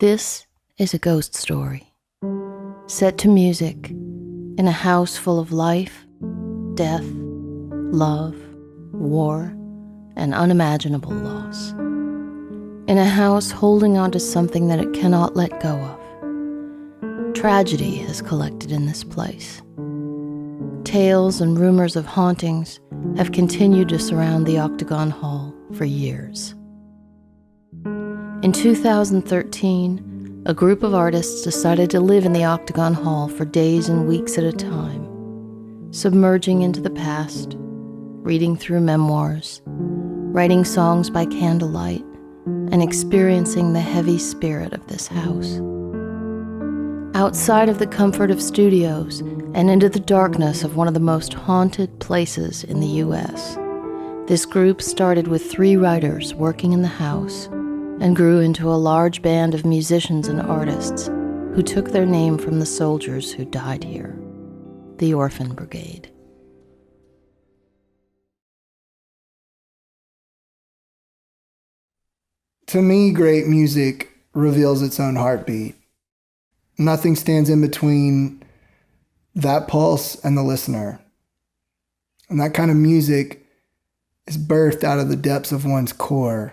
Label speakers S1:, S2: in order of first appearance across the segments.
S1: This is a ghost story, set to music in a house full of life, death, love, war, and unimaginable loss. In a house holding on to something that it cannot let go of. Tragedy has collected in this place. Tales and rumors of hauntings have continued to surround the Octagon Hall for years. In 2013, a group of artists decided to live in the Octagon Hall for days and weeks at a time, submerging into the past, reading through memoirs, writing songs by candlelight, and experiencing the heavy spirit of this house. Outside of the comfort of studios and into the darkness of one of the most haunted places in the U.S., this group started with 3 writers working in the house and grew into a large band of musicians and artists who took their name from the soldiers who died here, the Orphan Brigade.
S2: To me, great music reveals its own heartbeat. Nothing stands in between that pulse and the listener. And that kind of music is birthed out of the depths of one's core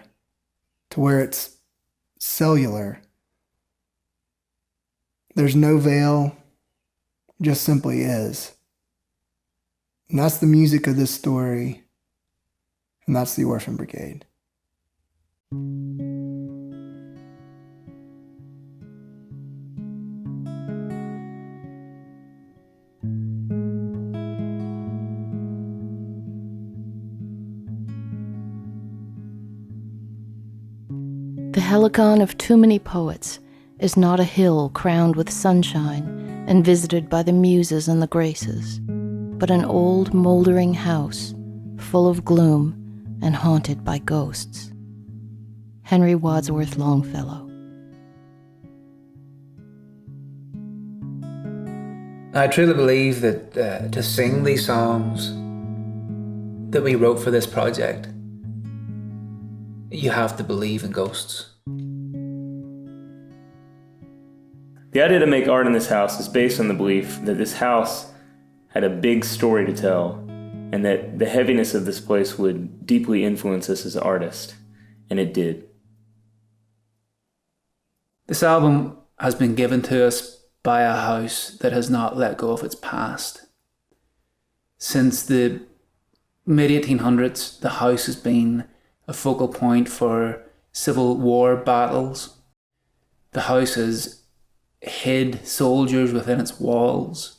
S2: to where it's cellular. There's no veil, just simply is. And that's the music of this story, and that's the Orphan Brigade.
S1: The Helicon of too many poets is not a hill crowned with sunshine and visited by the muses and the graces, but an old moldering house full of gloom and haunted by ghosts. Henry Wadsworth Longfellow.
S3: I truly believe that to sing these songs that we wrote for this project, you have to believe in ghosts.
S4: The idea to make art in this house is based on the belief that this house had a big story to tell and that the heaviness of this place would deeply influence us as artists, and it did.
S5: This album has been given to us by a house that has not let go of its past. Since the mid-1800s, the house has been a focal point for Civil War battles. The house has hid soldiers within its walls.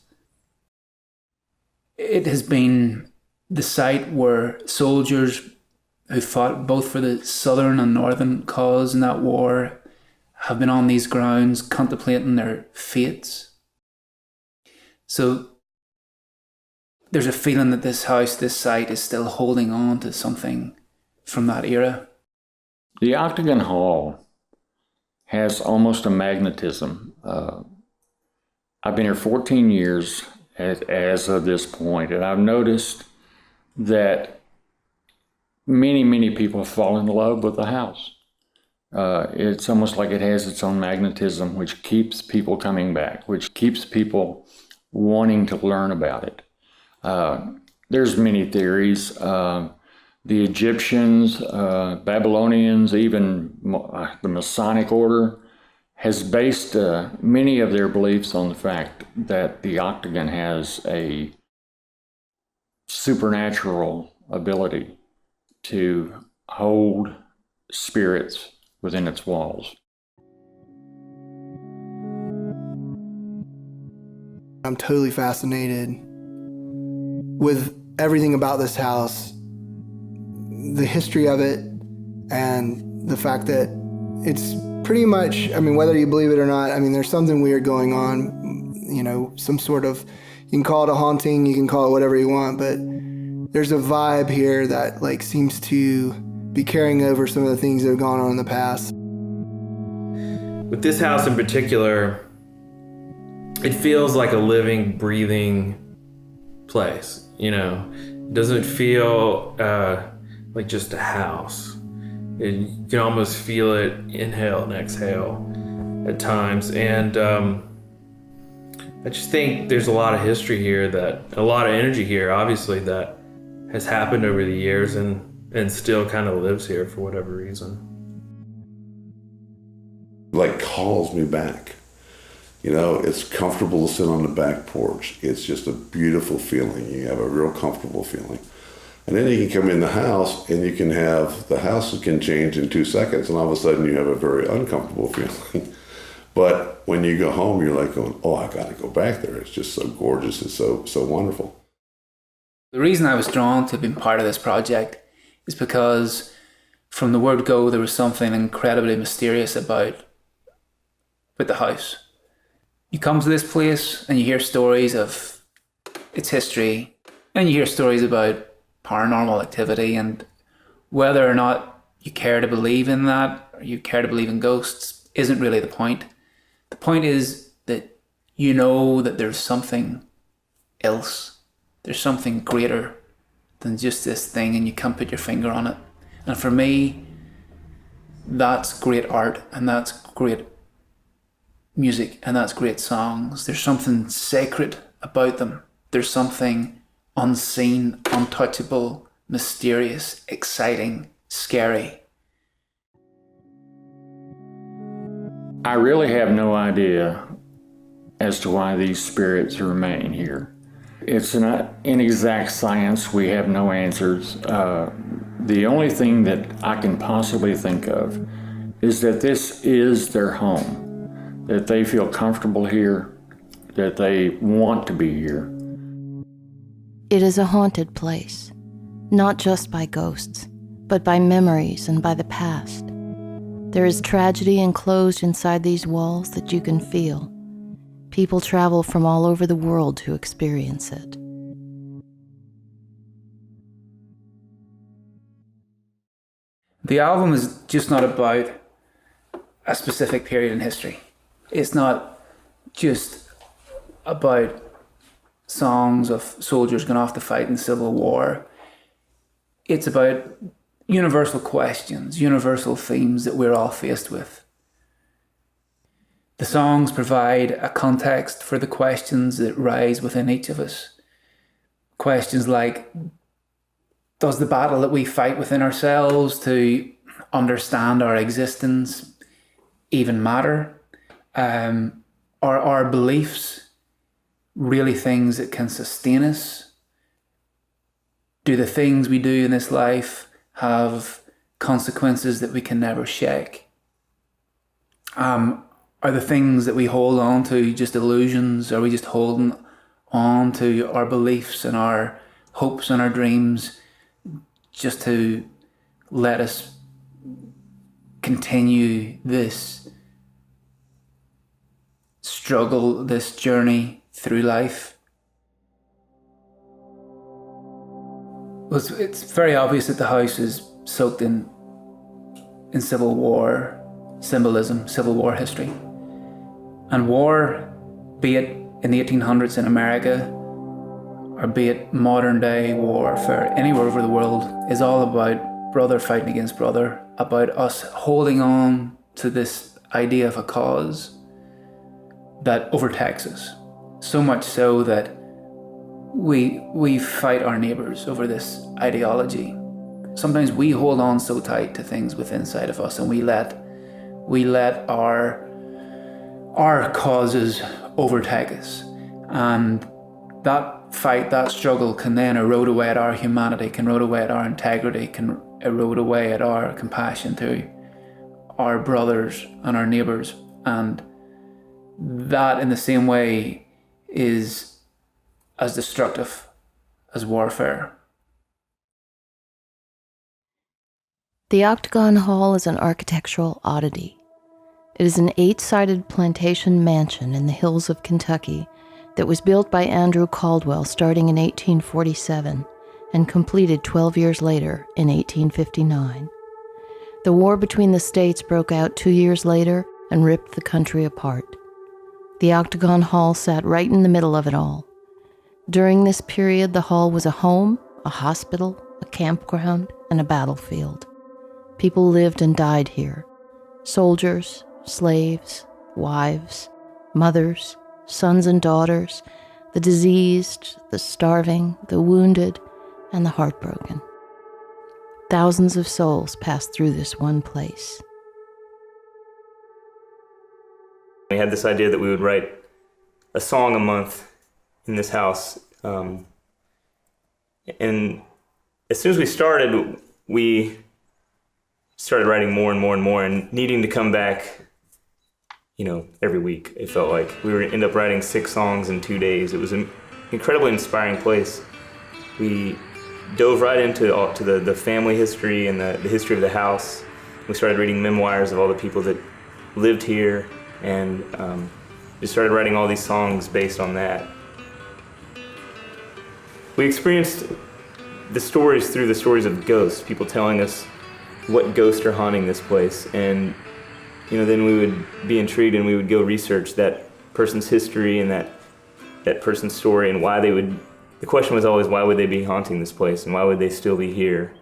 S5: It has been the site where soldiers who fought both for the southern and northern cause in that war have been on these grounds contemplating their fates. So there's a feeling that this house, this site, is still holding on to something from that era.
S6: The Octagon Hall has almost a magnetism. I've been here 14 years as of this point, and I've noticed that many people fall in love with the house. It's almost like it has its own magnetism, which keeps people coming back, which keeps people wanting to learn about it. There's many theories. The Egyptians, Babylonians, even the Masonic order has based many of their beliefs on the fact that the Octagon has a supernatural ability to hold spirits within its walls.
S2: I'm totally fascinated with everything about this house, the history of it, and the fact that it's pretty much, whether you believe it or not, there's something weird going on, some sort of, you can call it a haunting, you can call it whatever you want, but there's a vibe here that seems to be carrying over some of the things that have gone on in the past.
S7: With this house in particular, it feels like a living, breathing place, It doesn't feel like just a house. You can almost feel it inhale and exhale. at times. And I just think there's a lot of history here, a lot of energy here, obviously, that has happened over the years and still kind of lives here for whatever reason.
S8: Like calls me back. You know, it's comfortable to sit on the back porch. It's just a beautiful feeling. You have a real comfortable feeling. And then you can come in the house and you can have, the house can change in 2 seconds and all of a sudden you have a very uncomfortable feeling. But when you go home, you're like going, oh, I got to go back there. It's just so gorgeous. It's so wonderful.
S5: The reason I was drawn to being part of this project is because from the word go, there was something incredibly mysterious about the house. You come to this place and you hear stories of its history, and you hear stories about paranormal activity, and whether or not you care to believe in that or you care to believe in ghosts isn't really the point. The point is that you know that there's something else. There's something greater than just this thing, and you can't put your finger on it. And for me, that's great art, and that's great music, and that's great songs. There's something sacred about them. There's something unseen, untouchable, mysterious, exciting, scary.
S6: I really have no idea as to why these spirits remain here. It's not inexact science. We have no answers. The only thing that I can possibly think of is that this is their home, that they feel comfortable here, that they want to be here.
S1: It is a haunted place, not just by ghosts, but by memories and by the past. There is tragedy enclosed inside these walls that you can feel. People travel from all over the world to experience it.
S5: The album is just not about a specific period in history. It's not just about songs of soldiers going off to fight in the Civil War. It's about universal questions, universal themes that we're all faced with. The songs provide a context for the questions that rise within each of us. Questions like, does the battle that we fight within ourselves to understand our existence even matter? Are our beliefs really things that can sustain us? Do the things we do in this life have consequences that we can never shake? Are the things that we hold on to just illusions? Are we just holding on to our beliefs and our hopes and our dreams just to let us continue this struggle, this journey through life? Well, it's very obvious that the house is soaked in Civil War symbolism, Civil War history. And war, be it in the 1800s in America, or be it modern day warfare anywhere over the world, is all about brother fighting against brother, about us holding on to this idea of a cause that overtakes us. So much so that we fight our neighbours over this ideology. Sometimes we hold on so tight to things within inside of us, and we let our causes overtake us. And that fight, that struggle can then erode away at our humanity, can erode away at our integrity, can erode away at our compassion to our brothers and our neighbours. And that, in the same way, is as destructive as warfare.
S1: The Octagon Hall is an architectural oddity. It is an 8-sided plantation mansion in the hills of Kentucky that was built by Andrew Caldwell starting in 1847 and completed 12 years later in 1859. The war between the states broke out 2 years later and ripped the country apart. The Octagon Hall sat right in the middle of it all. During this period, the hall was a home, a hospital, a campground, and a battlefield. People lived and died here. Soldiers, slaves, wives, mothers, sons and daughters, the diseased, the starving, the wounded, and the heartbroken. Thousands of souls pass through this one place.
S4: We had this idea that we would write a song a month in this house. And as soon as we started writing more and more and more, and needing to come back, every week. It felt like we were going to end up writing 6 songs in 2 days. It was an incredibly inspiring place. We dove right into the family history and the history of the house. We started reading memoirs of all the people that lived here, and just started writing all these songs based on that. We experienced the stories through the stories of ghosts, people telling us what ghosts are haunting this place, and then we would be intrigued and we would go research that person's history and that person's story, and why they would. The question was always, why would they be haunting this place, and why would they still be here?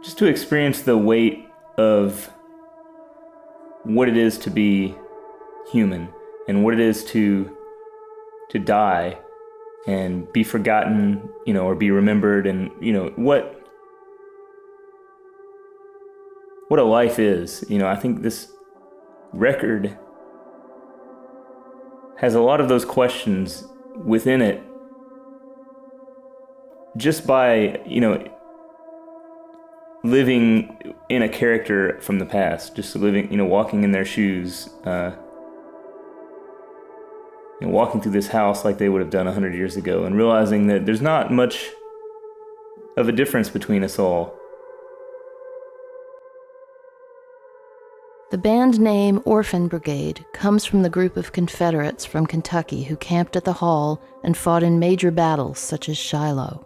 S4: Just to experience the weight of what it is to be human, and what it is to die and be forgotten, or be remembered, and what a life is. I think this record has a lot of those questions within it, just by living in a character from the past, just living, walking in their shoes, walking through this house like they would have done 100 years ago, and realizing that there's not much of a difference between us all.
S1: The band name Orphan Brigade comes from the group of Confederates from Kentucky who camped at the Hall and fought in major battles such as Shiloh.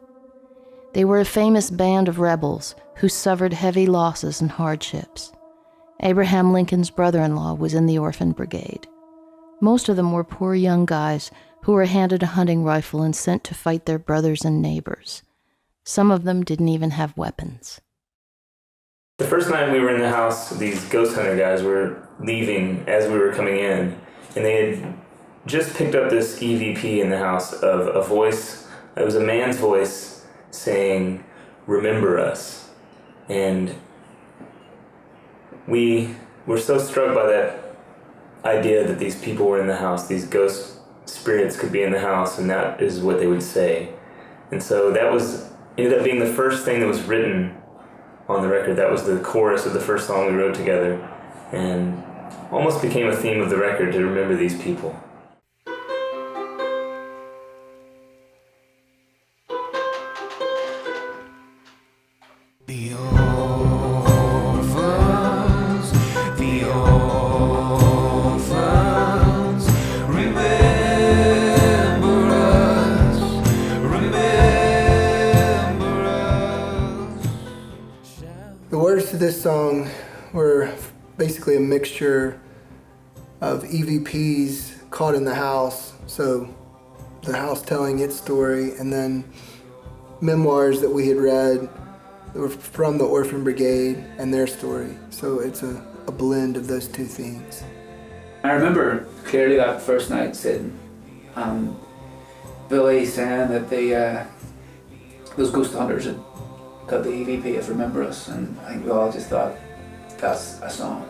S1: They were a famous band of rebels who suffered heavy losses and hardships. Abraham Lincoln's brother-in-law was in the Orphan Brigade. Most of them were poor young guys who were handed a hunting rifle and sent to fight their brothers and neighbors. Some of them didn't even have weapons.
S4: The first night we were in the house, these ghost hunter guys were leaving as we were coming in, and they had just picked up this EVP in the house of a voice. It was a man's voice saying, "Remember us." And we were so struck by that idea that these people were in the house, these ghost spirits could be in the house, and that is what they would say. And so that ended up being the first thing that was written on the record. That was the chorus of the first song we wrote together, and almost became a theme of the record, to remember these people.
S9: The orphans, remember us, remember us.
S2: The words to this song were basically a mixture of EVPs caught in the house, so the house telling its story, and then memoirs that we had read that were from the Orphan Brigade and their story. So it's a blend of those two things.
S5: I remember clearly that first night sitting, Billy saying that those ghost hunters had got the EVP of Remember Us, and I think we all just thought, that's a song.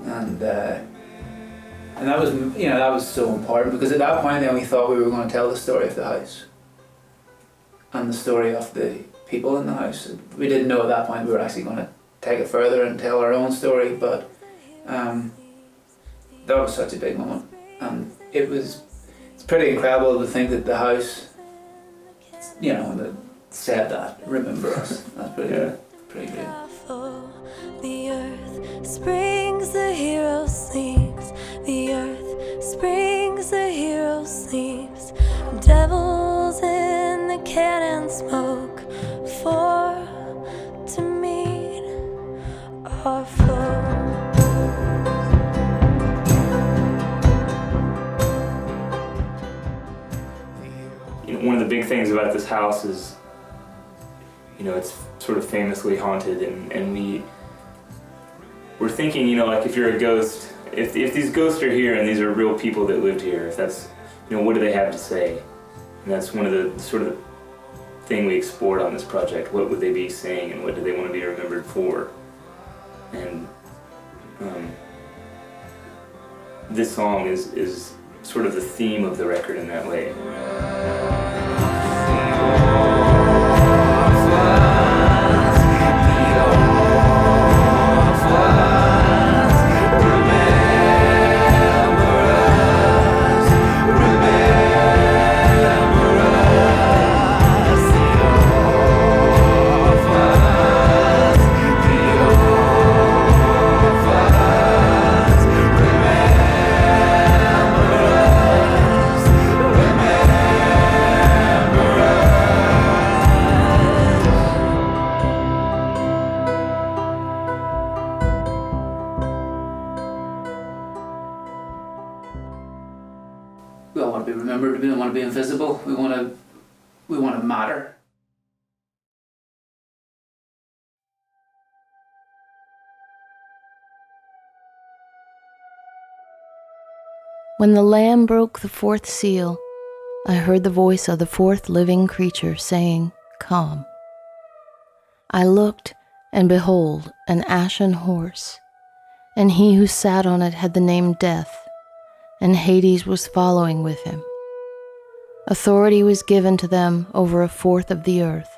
S5: And that was so important, because at that point then we thought we were going to tell the story of the house and the story of the people in the house. We didn't know at that point we were actually going to take it further and tell our own story, but that was such a big moment, and it's pretty incredible to think that the house, that said that, remember us. That's pretty great.
S10: The earth springs, the hero sleeps. The earth springs, the hero sleeps. Devils in the cannon smoke for to meet our foe.
S4: One of the big things about this house is it's sort of famously haunted, and we're thinking, like if you're a ghost, if these ghosts are here and these are real people that lived here, if that's, what do they have to say? And that's one of the sort of thing we explored on this project. What would they be saying, and what do they want to be remembered for? And this song is sort of the theme of the record in that way.
S5: We all want to be remembered. We don't want to be invisible. We want to matter.
S1: When the Lamb broke the fourth seal, I heard the voice of the fourth living creature saying, "Come." I looked, and behold, an ashen horse, and he who sat on it had the name Death, and Hades was following with him. Authority was given to them over a fourth of the earth,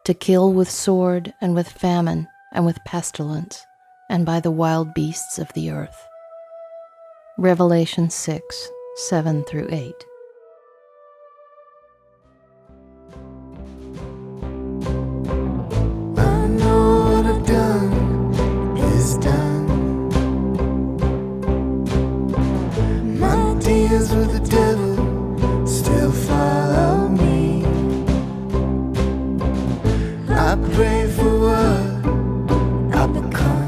S1: to kill with sword and with famine and with pestilence, and by the wild beasts of the earth. Revelation 6, 7-8.
S9: I know what I've done is done. My deals with the devil still follow me. I pray for what I become.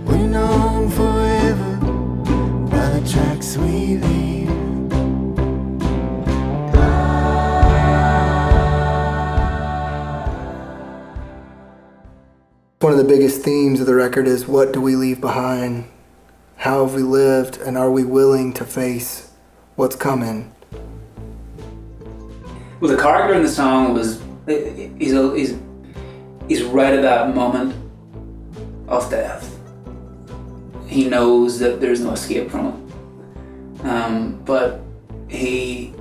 S9: We're known forever by the tracks we leave.
S2: One of the biggest themes of the record is, what do we leave behind? How have we lived, and are we willing to face what's coming?
S5: Well, the character in the song he's right at that moment of death. He knows that there's no escape from it, but he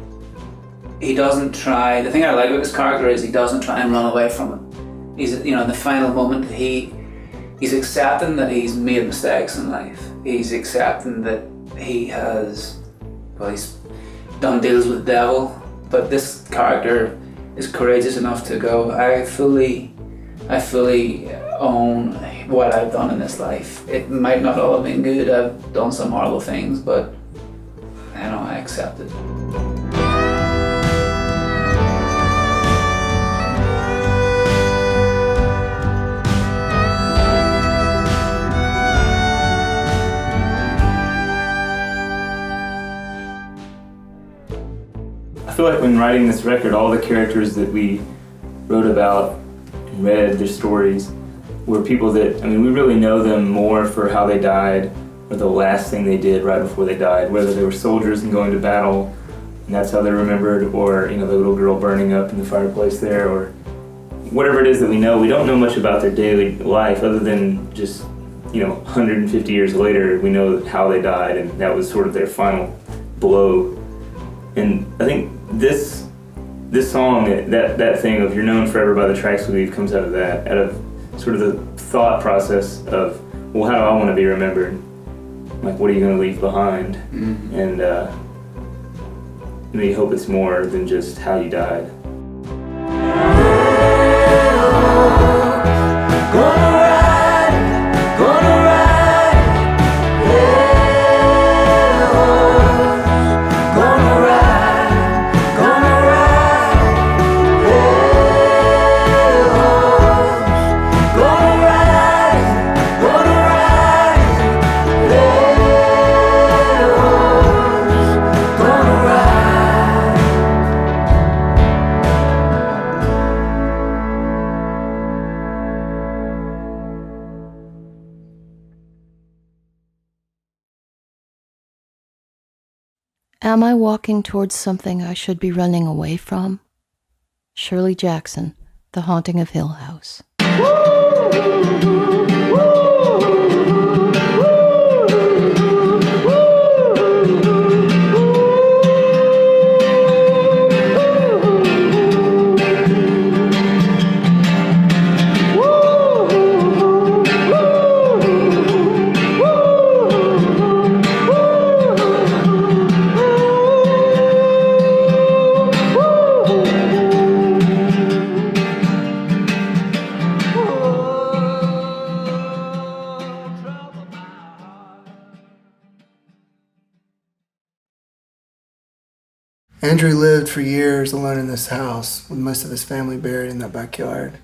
S5: doesn't try. The thing I like about this character is he doesn't try and run away from it. He's, in the final moment, he's accepting that he's made mistakes in life. He's accepting that he's done deals with the devil. But this character is courageous enough to go, I fully own what I've done in this life. It might not all have been good. I've done some horrible things, but I accept it.
S4: I feel like when writing this record, all the characters that we wrote about and read, their stories, were people that, we really know them more for how they died, or the last thing they did right before they died, whether they were soldiers and going to battle, and that's how they're remembered, or, the little girl burning up in the fireplace there, or whatever it is that we know. We don't know much about their daily life other than just, 150 years later, we know how they died, and that was sort of their final blow. And I think this song, that thing of "You're known forever by the tracks we leave" comes out of that, out of sort of the thought process of, well, how do I want to be remembered? Like, what are you going to leave behind? Mm-hmm. And you hope it's more than just how you died.
S1: Am I walking towards something I should be running away from? Shirley Jackson, The Haunting of Hill House.
S2: Andrew lived for years alone in this house, with most of his family buried in that backyard.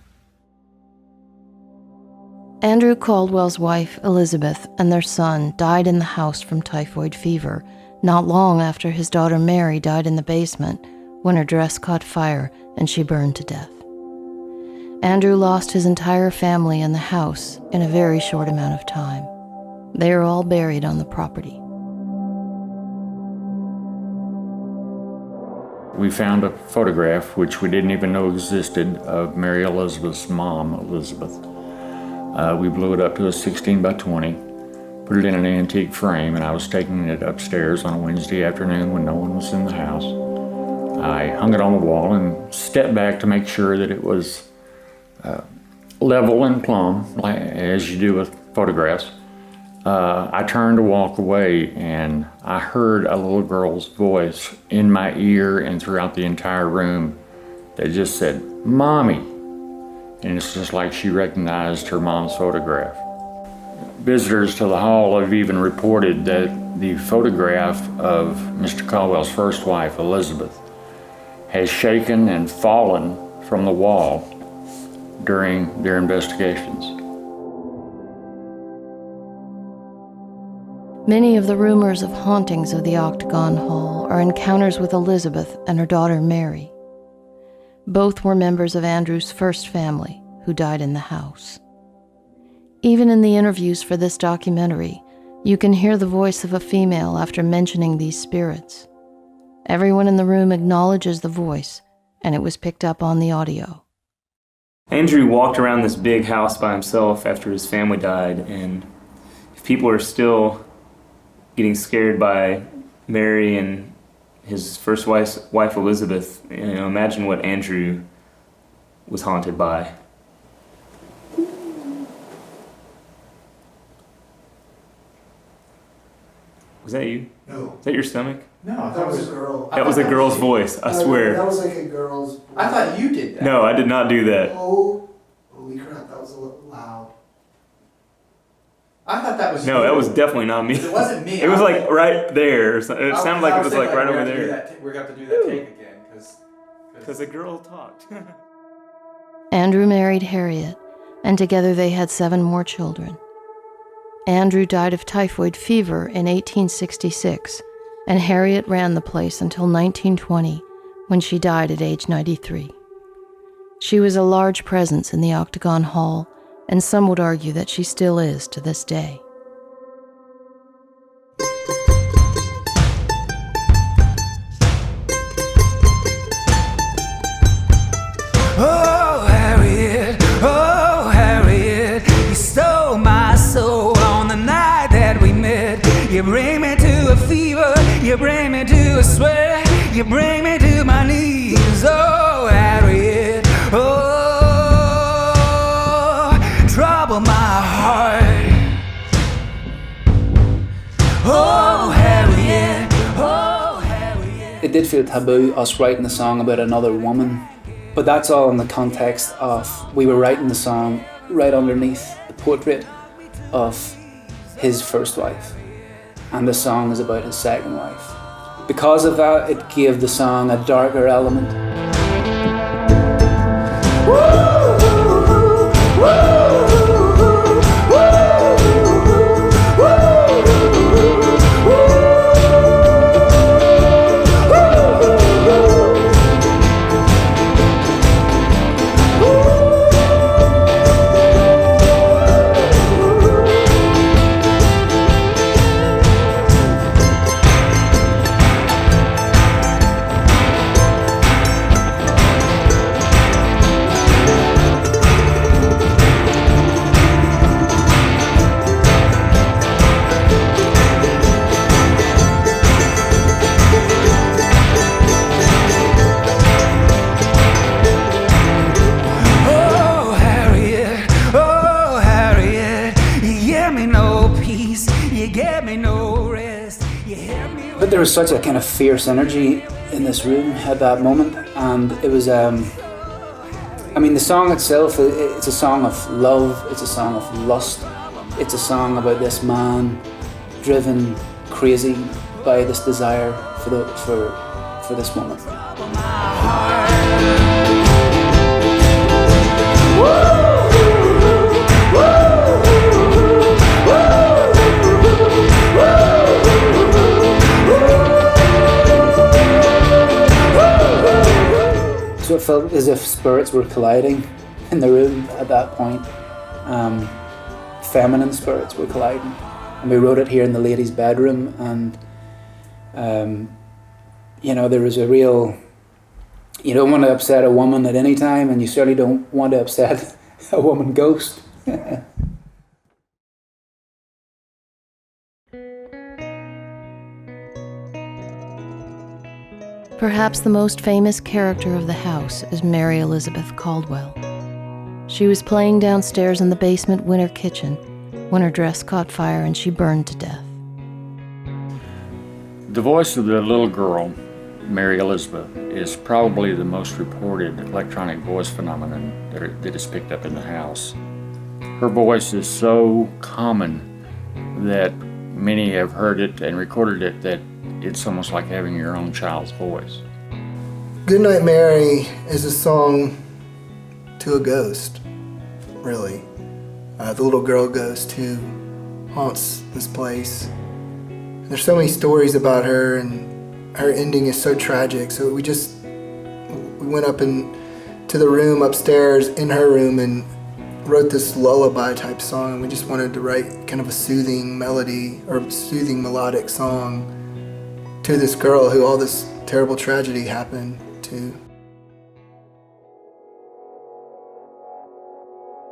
S1: Andrew Caldwell's wife, Elizabeth, and their son died in the house from typhoid fever, not long after his daughter Mary died in the basement when her dress caught fire and she burned to death. Andrew lost his entire family and the house in a very short amount of time. They are all buried on the property.
S6: We found a photograph, which we didn't even know existed, of Mary Elizabeth's mom, Elizabeth. We blew it up to a 16 by 20, put it in an antique frame, and I was taking it upstairs on a Wednesday afternoon when no one was in the house. I hung it on the wall and stepped back to make sure that it was level and plumb, like, as you do with photographs. I turned to walk away, and I heard a little girl's voice in my ear and throughout the entire room that just said, "Mommy." And it's just like she recognized her mom's photograph. Visitors to the hall have even reported that the photograph of Mr. Caldwell's first wife, Elizabeth, has shaken and fallen from the wall during their investigations.
S1: Many of the rumors of hauntings of the Octagon Hall are encounters with Elizabeth and her daughter Mary. Both were members of Andrew's first family, who died in the house. Even in the interviews for this documentary, you can hear the voice of a female after mentioning these spirits. Everyone in the room acknowledges the voice, and it was picked up on the audio.
S4: Andrew walked around this big house by himself after his family died, and if people are still getting scared by Mary and his first wife Elizabeth, imagine what Andrew was haunted by. Was that you?
S2: No.
S4: Is that your stomach?
S11: No,
S2: That was a girl.
S4: That was a girl's voice, I swear.
S2: That was like a girl's voice.
S11: I thought you did that.
S4: No, I did not do that.
S2: Oh, holy crap, that was a little loud.
S11: I thought that was
S4: No,
S11: you.
S4: that was definitely not me.
S11: It wasn't me.
S4: It was
S11: I
S4: like right there. It sounded like it was like right over
S11: we're
S4: there.
S11: going to have to do that take again
S4: Because the girl talked.
S1: Andrew married Harriet, and together they had 7 more children. Andrew died of typhoid fever in 1866, and Harriet ran the place until 1920, when she died at age 93. She was a large presence in the Octagon Hall, and some would argue that she still is to this day.
S9: Oh, Harriet, you stole my soul on the night that we met. You bring me to a fever, you bring me to a sweat, you bring me to my knees. Oh, Harriet, trouble my heart. Oh, Harriet, oh, Harriet.
S5: It did feel taboo, us writing a song about another woman, but that's all in the context of we were writing the song right underneath the portrait of his first wife, and the song is about his second wife. Because of that, it gave the song a darker element. there was such a kind of fierce energy in this room at that moment, and it was, I mean, the song itself, it's a song of love, it's a song of lust, it's a song about this man driven crazy by this desire for this woman. So it felt as if spirits were colliding in the room at that point. Feminine spirits were colliding. And we wrote it here in the ladies' bedroom, and you know, there was a real, you don't want to upset a woman at any time, and you certainly don't want to upset a woman ghost.
S1: Perhaps the most famous character of the house is Mary Elizabeth Caldwell. She was playing downstairs in the basement winter kitchen when her dress caught fire and she burned to death.
S6: The voice of the little girl, Mary Elizabeth, is probably the most reported electronic voice phenomenon that is picked up in the house. Her voice is so common that many have heard it and recorded it that it's almost like having your own child's voice.
S2: Goodnight Mary is a song to a ghost, really. The little girl ghost who haunts this place. And there's so many stories about her, and her ending is so tragic. So we went up to the room upstairs in her room and wrote this lullaby type song. And we just wanted to write kind of a soothing melody or soothing melodic song to this girl who all this terrible tragedy happened to.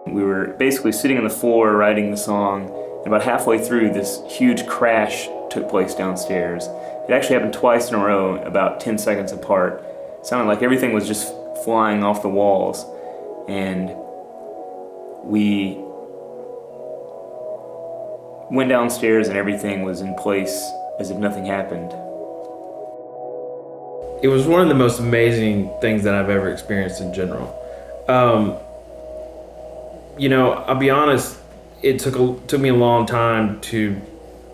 S4: We were basically sitting on the floor writing the song, and about halfway through, this huge crash took place downstairs. It actually happened twice in a row, about 10 seconds apart. It sounded like everything was just flying off the walls, and we went downstairs and everything was in place as if nothing happened.
S7: It was one of the most amazing things that I've ever experienced in general. You know, I'll be honest, it took me a long time to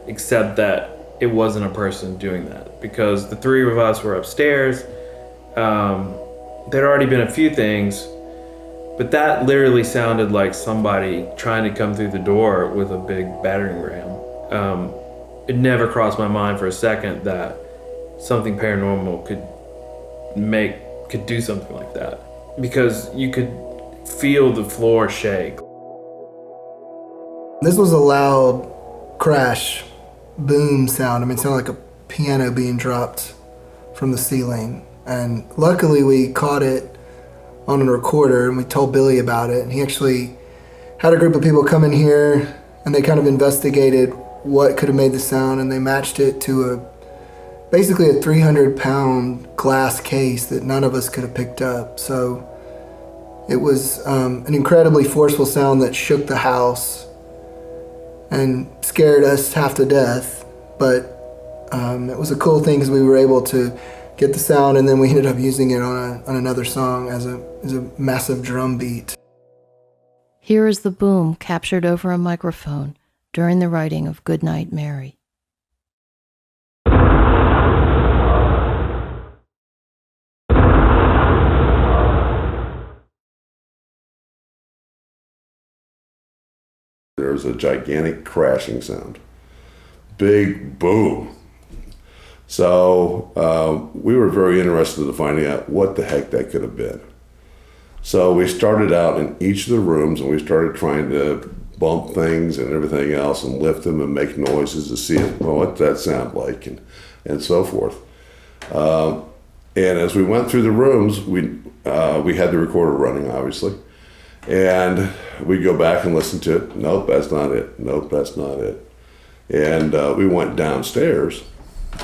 S7: accept that it wasn't a person doing that, because the three of us were upstairs. There'd already been a few things, but that literally sounded like somebody trying to come through the door with a big battering ram. It never crossed my mind for a second that something paranormal could do something like that, because you could feel the floor shake.
S2: This was a loud crash, boom sound. I mean, it sounded like a piano being dropped from the ceiling. And luckily we caught it on a recorder, and we told Billy about it. And he actually had a group of people come in here, and they kind of investigated what could have made the sound, and they matched it to basically a 300-pound glass case that none of us could have picked up. So it was an incredibly forceful sound that shook the house and scared us half to death. But it was a cool thing because we were able to get the sound, and then we ended up using it on another song as a massive drum beat.
S1: Here is the boom captured over a microphone during the writing of Goodnight Mary.
S8: There was a gigantic crashing sound. Big boom. So we were very interested in finding out what the heck that could have been. So we started out in each of the rooms, and we started trying to bump things and everything else and lift them and make noises to see what that sound like and so forth. And as we went through the rooms, we had the recorder running, obviously. And we'd go back and listen to it. Nope, that's not it. Nope, that's not it. And we went downstairs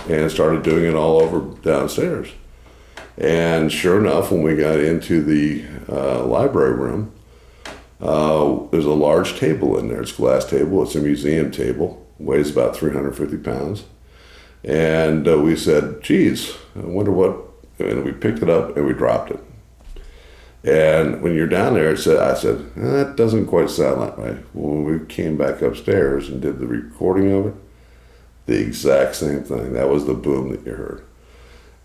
S8: and started doing it all over downstairs. And sure enough, when we got into the library room, there's a large table in there. It's a glass table. It's a museum table. Weighs about 350 pounds. And we said, geez, I wonder what, and we picked it up and we dropped it. And when you're down there, I said, that doesn't quite sound that way. When we came back upstairs and did the recording of it, the exact same thing. That was the boom that you heard.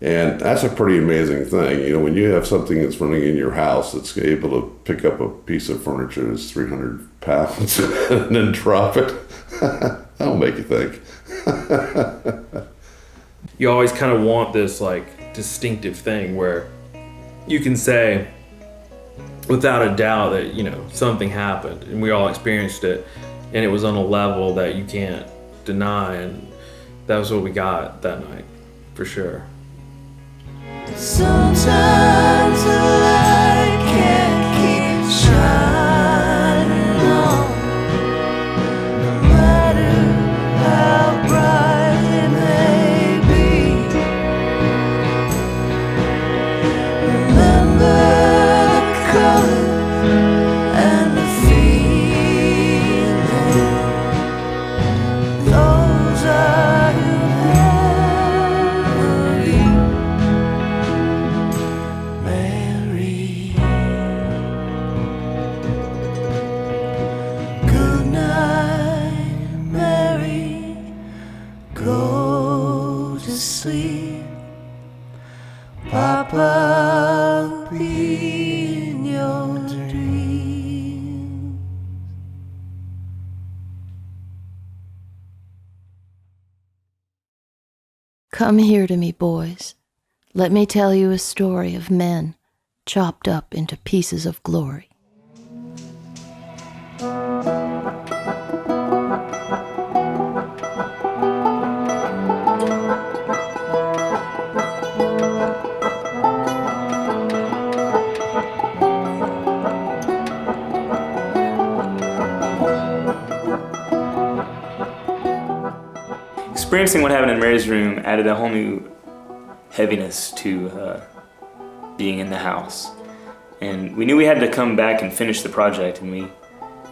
S8: And that's a pretty amazing thing. You know, when you have something that's running in your house that's able to pick up a piece of furniture that's 300 pounds and then drop it, that'll make you think.
S7: You always kind of want this like distinctive thing where you can say without a doubt that, you know, something happened and we all experienced it and it was on a level that you can't deny, and that was what we got that night for sure.
S10: Sometimes the light can't keep shining on, no matter how bright it may be. Remember the colors and the feeling. Those are your Mary. Good night, Mary. Go to sleep. Papa will be in your dreams.
S1: Come here to me, boys. Let me tell you a story of men chopped up into pieces of glory.
S4: Experiencing what happened in Mary's room added a whole new heaviness to being in the house. And we knew we had to come back and finish the project, and we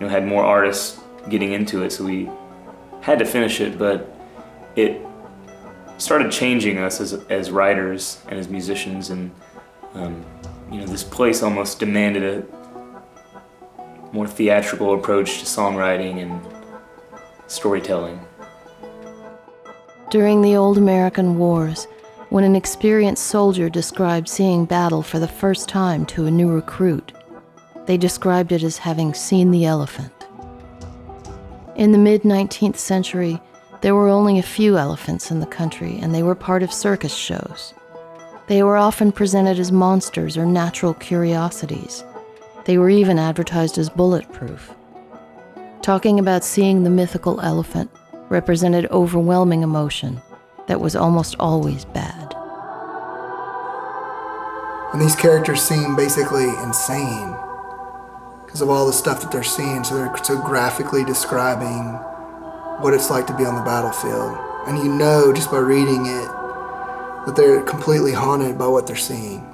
S4: had more artists getting into it, so we had to finish it, but it started changing us as writers and as musicians, and this place almost demanded a more theatrical approach to songwriting and storytelling.
S1: During the old American wars, when an experienced soldier described seeing battle for the first time to a new recruit, they described it as having seen the elephant. In the mid-19th century, there were only a few elephants in the country, and they were part of circus shows. They were often presented as monsters or natural curiosities. They were even advertised as bulletproof. Talking about seeing the mythical elephant represented overwhelming emotion that was almost always bad.
S2: And these characters seem basically insane because of all the stuff that they're seeing, so they're so graphically describing what it's like to be on the battlefield. And you know just by reading it that they're completely haunted by what they're seeing.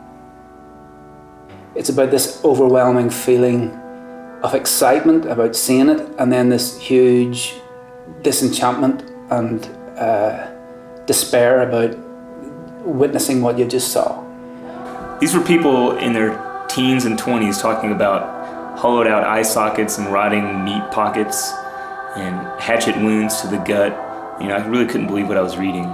S5: It's about this overwhelming feeling of excitement about seeing it, and then this huge disenchantment and despair about witnessing what you just saw.
S4: These were people in their teens and 20s talking about hollowed out eye sockets and rotting meat pockets and hatchet wounds to the gut. I really couldn't believe what I was reading.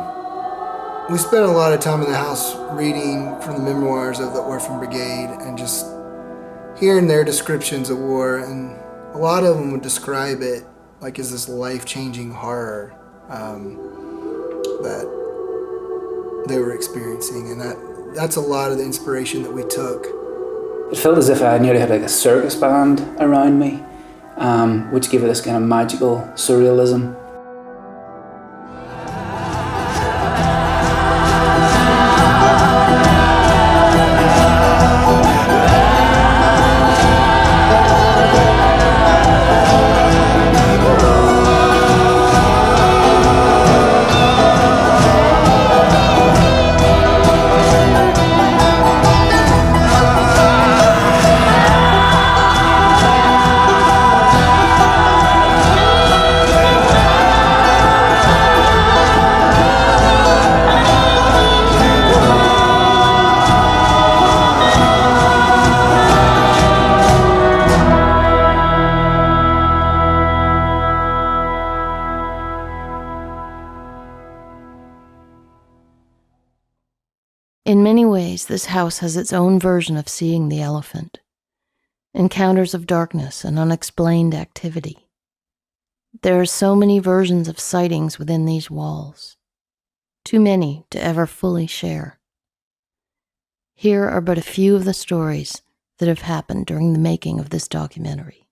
S2: We spent a lot of time in the house reading from the memoirs of the Orphan Brigade and just hearing their descriptions of war, and a lot of them would describe it like as this life-changing horror that they were experiencing, and that's a lot of the inspiration that we took.
S5: It felt as if I nearly had like a circus band around me, which gave it this kind of magical surrealism.
S1: nights, this house has its own version of seeing the elephant. Encounters of darkness and unexplained activity. There are so many versions of sightings within these walls. Too many to ever fully share. Here are but a few of the stories that have happened during the making of this documentary.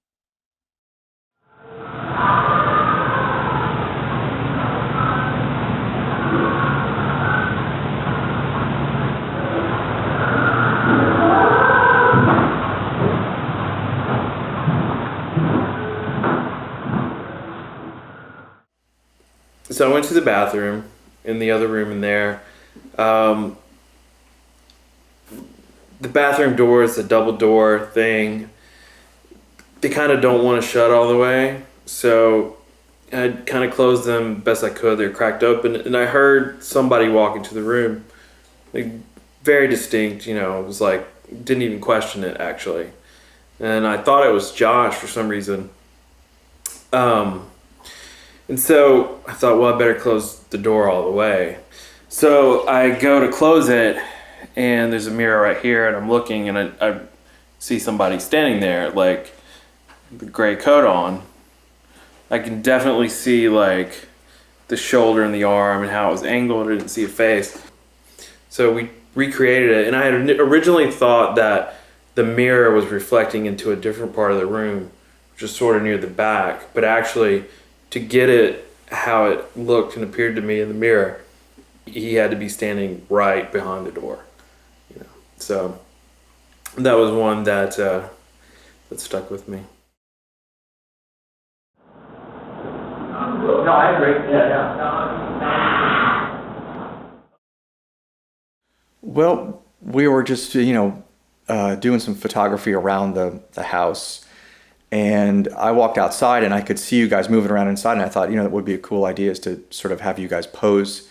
S7: So I went to the bathroom in the other room in there. The bathroom door is a double door thing. They kind of don't want to shut all the way. So I kind of closed them best I could. They were cracked open. And I heard somebody walk into the room. Like, very distinct, you know. It was like, didn't even question it, actually. And I thought it was Josh for some reason. And so I thought, well, I better close the door all the way. So I go to close it, and there's a mirror right here, and I'm looking, and I see somebody standing there, like, the gray coat on. I can definitely see, like, the shoulder and the arm and how it was angled. I didn't see a face. So we recreated it, and I had originally thought that the mirror was reflecting into a different part of the room, which is sort of near the back, but actually, to get it how it looked and appeared to me in the mirror, he had to be standing right behind the door, you know. So that was one that that stuck with me.
S11: No, I agree. Yeah.
S12: Well, we were just, doing some photography around the house. And I walked outside and I could see you guys moving around inside. And I thought, that would be a cool idea is to sort of have you guys pose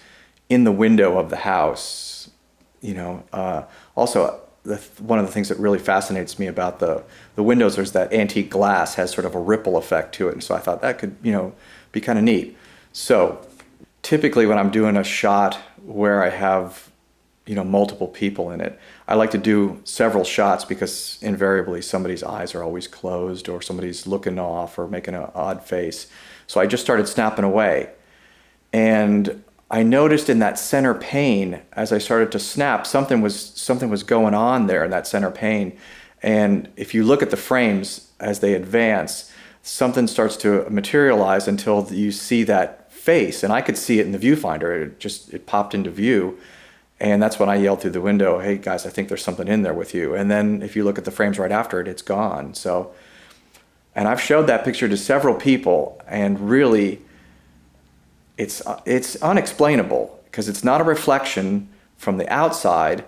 S12: in the window of the house. Also, one of the things that really fascinates me about the windows is that antique glass has sort of a ripple effect to it. And so I thought that could, be kind of neat. So typically when I'm doing a shot where I have, multiple people in it, I like to do several shots because invariably somebody's eyes are always closed or somebody's looking off or making an odd face. So I just started snapping away. And I noticed in that center pane, as I started to snap, something was going on there in that center pane. And if you look at the frames as they advance, something starts to materialize until you see that face. And I could see it in the viewfinder. It popped into view. And that's when I yelled through the window, "Hey guys, I think there's something in there with you." And then if you look at the frames right after it, it's gone. So, and I've showed that picture to several people, and really, it's unexplainable because it's not a reflection from the outside,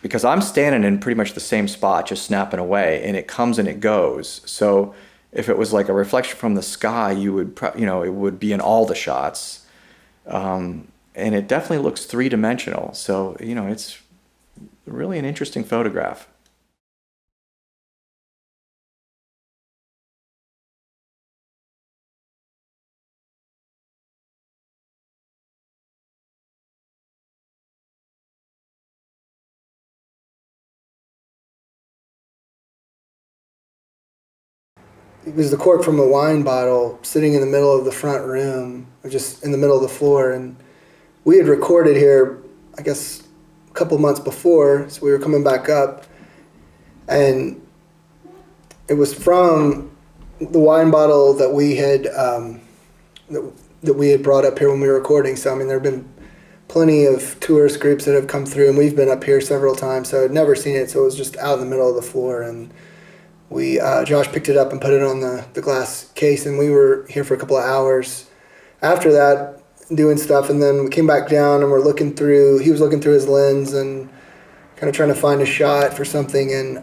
S12: because I'm standing in pretty much the same spot, just snapping away, and it comes and it goes. So if it was like a reflection from the sky, you would, it would be in all the shots. And it definitely looks three-dimensional. So, it's really an interesting photograph.
S2: It was the cork from a wine bottle sitting in the middle of the front room, or just in the middle of the floor. And we had recorded here, I guess, a couple months before, so we were coming back up, and it was from the wine bottle that we had that we had brought up here when we were recording. So, there have been plenty of tourist groups that have come through, and we've been up here several times, so I'd never seen it, so it was just out in the middle of the floor, and we Josh picked it up and put it on the glass case, and we were here for a couple of hours after that, doing stuff, and then we came back down and he was looking through his lens and kind of trying to find a shot for something, and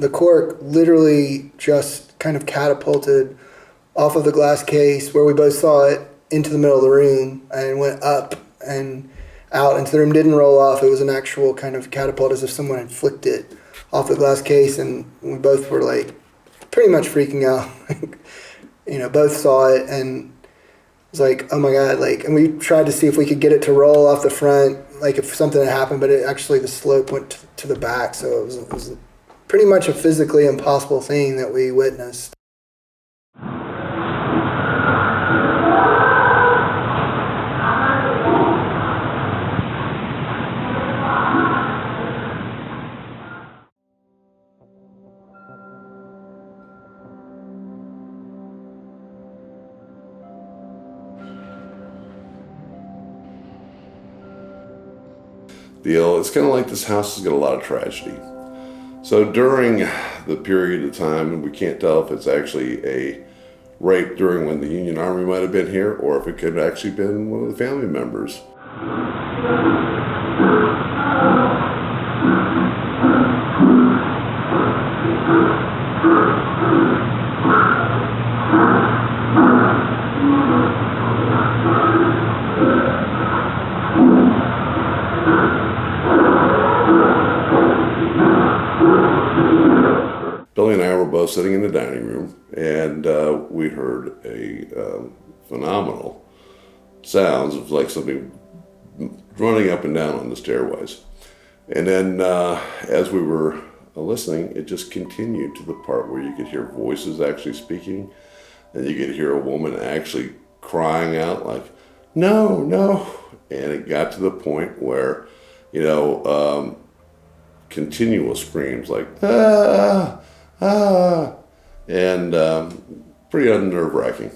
S2: the cork literally just kind of catapulted off of the glass case where we both saw it into the middle of the room and went up and out into the room. Didn't roll off. It was an actual kind of catapult, as if someone had flicked it off the glass case, and we both were like pretty much freaking out. Both saw it, and was like, oh my God, like, and we tried to see if we could get it to roll off the front, like if something had happened, but the slope went to the back, so it was pretty much a physically impossible thing that we witnessed.
S8: It's kind of like this house has got a lot of tragedy. So during the period of time, and we can't tell if it's actually a rape during when the Union Army might have been here, or if it could have actually been one of the family members. Billy and I were both sitting in the dining room, and we heard a phenomenal sounds of like something running up and down on the stairways. And then as we were listening, it just continued to the part where you could hear voices actually speaking, and you could hear a woman actually crying out like, no, no. And it got to the point where, continual screams like, ah, ah, and pretty unnerve-wracking.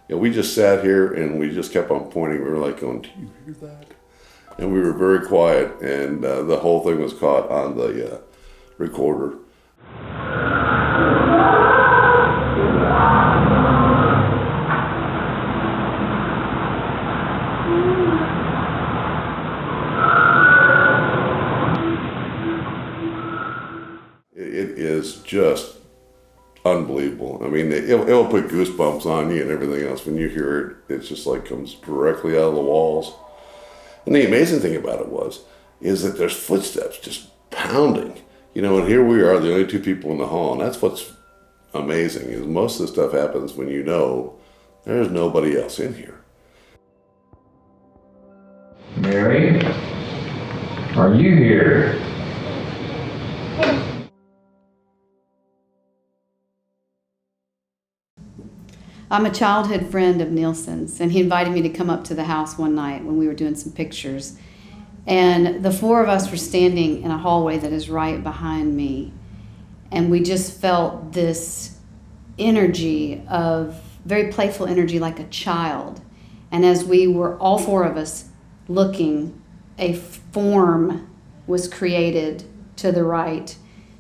S8: We just sat here and we just kept on pointing. We were like going, do you hear that? And we were very quiet, and the whole thing was caught on the recorder. It is just unbelievable. I mean, it'll put goosebumps on you and everything else. When you hear it, it's just like comes directly out of the walls. And the amazing thing about it is that there's footsteps just pounding. And here we are, the only two people in the hall. And that's what's amazing, is most of the stuff happens when there's nobody else in here.
S13: Mary, are you here?
S14: I'm a childhood friend of Nielsen's, and he invited me to come up to the house one night when we were doing some pictures. And the four of us were standing in a hallway that is right behind me, and we just felt this energy of very playful energy, like a child. And as we were, all four of us, looking, a form was created to the right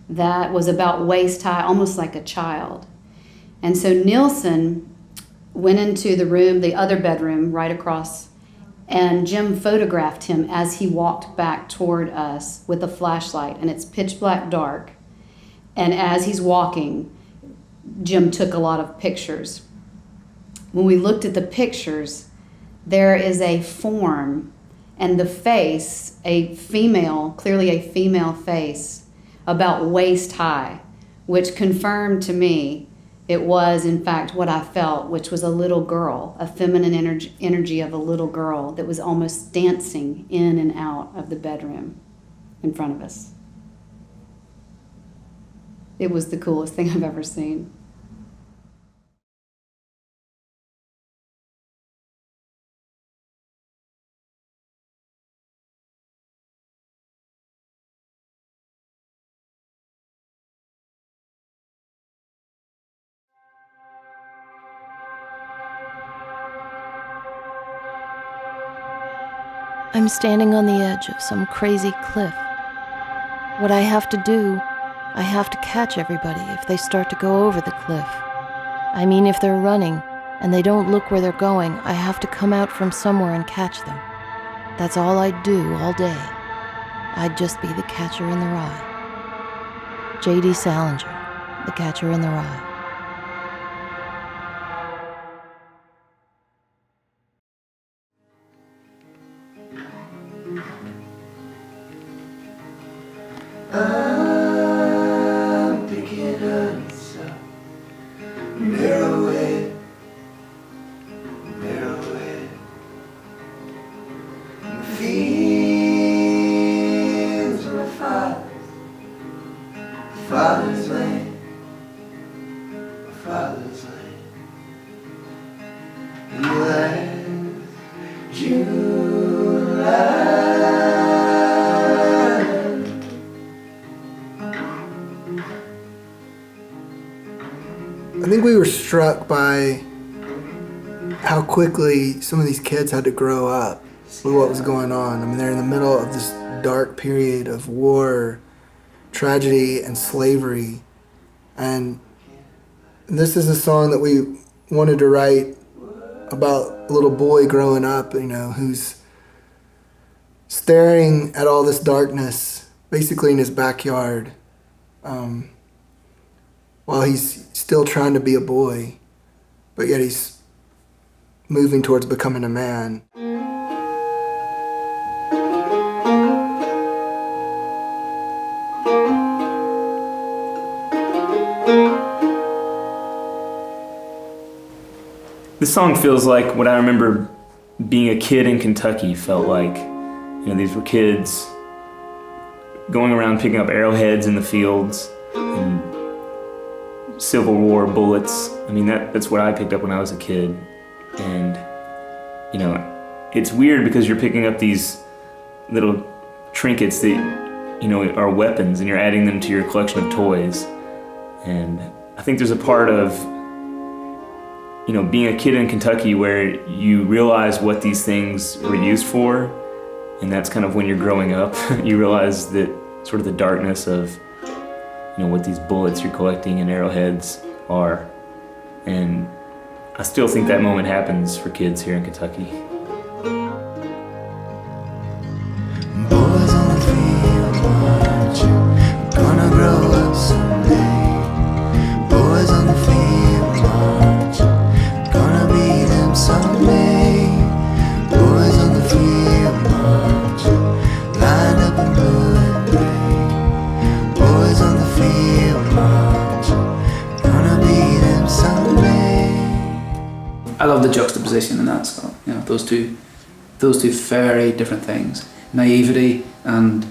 S14: that was about waist high, almost like a child. And so Nielsen went into the room, the other bedroom right across, and Jim photographed him as he walked back toward us with a flashlight, and it's pitch black dark. And as he's walking, Jim took a lot of pictures. When we looked at the pictures, there is a form, and the face, a female, clearly a female face, about waist high, which confirmed to me it was, in fact, what I felt, which was a little girl, a feminine energy of a little girl that was almost dancing in and out of the bedroom in front of us. It was the coolest thing I've ever seen.
S1: I'm standing on the edge of some crazy cliff. What I have to do, I have to catch everybody if they start to go over the cliff. I mean, if they're running and they don't look where they're going, I have to come out from somewhere and catch them. That's all I'd do all day. I'd just be the catcher in the rye. J.D. Salinger, The Catcher in the Rye.
S10: I'm picking up some narrow way, narrow Father's land, Father's land. Last July.
S2: I think we were struck by how quickly some of these kids had to grow up with what was going on. I mean, they're in the middle of this dark period of war, tragedy, and slavery. And this is a song that we wanted to write about a little boy growing up, you know, who's staring at all this darkness, basically in his backyard, while he's still trying to be a boy, but yet he's moving towards becoming a man.
S4: This song feels like what I remember being a kid in Kentucky felt like. You know, these were kids going around picking up arrowheads in the fields and Civil War bullets. I mean, that's what I picked up when I was a kid. And, you know, it's weird because you're picking up these little trinkets that, you know, are weapons, and you're adding them to your collection of toys. And I think there's a part of, you know, being a kid in Kentucky where you realize what these things were used for, and that's kind of when you're growing up. You realize that sort of the darkness of, you know, what these bullets you're collecting and arrowheads are. And I still think that moment happens for kids here in Kentucky.
S10: Boys on the field marching, gonna grow up someday. Boys on the field marching, gonna be them someday. Boys on the field marching, lined up in blue and gray. Boys on the field marching, gonna be them someday.
S5: I love the juxtaposition in that song. You know, those two very different things. Naivety and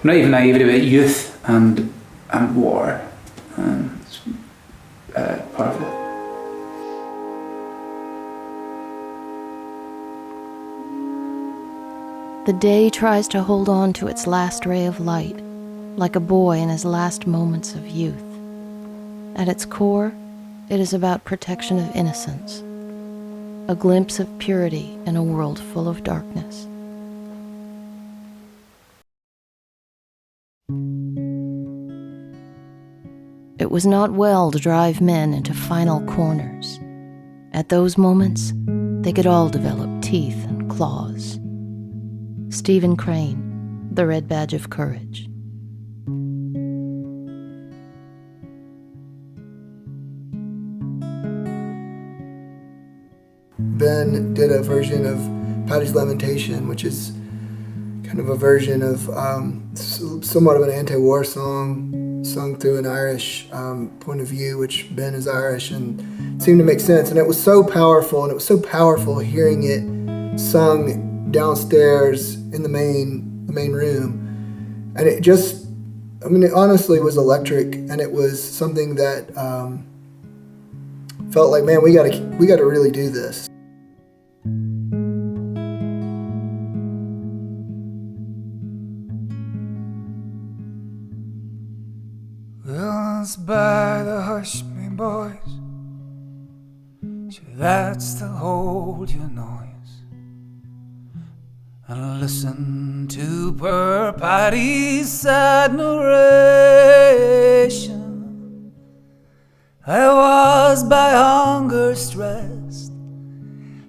S5: not even naivety, but youth and war. It's powerful.
S1: The day tries to hold on to its last ray of light, like a boy in his last moments of youth. At its core, it is about protection of innocence, a glimpse of purity in a world full of darkness. It was not well to drive men into final corners. At those moments, they could all develop teeth and claws. Stephen Crane, The Red Badge of Courage.
S2: Ben did a version of Paddy's Lamentation, which is kind of a version of somewhat of an anti-war song sung through an Irish point of view, which Ben is Irish, and it seemed to make sense. And it was so powerful, and it was so powerful hearing it sung downstairs in the main room. And it just, I mean, it honestly was electric, and it was something that felt like, man, we gotta really do this.
S9: Once by the hush me boys, should that still hold your noise, and listen to poor Paddy's sad narration. I was by hunger stressed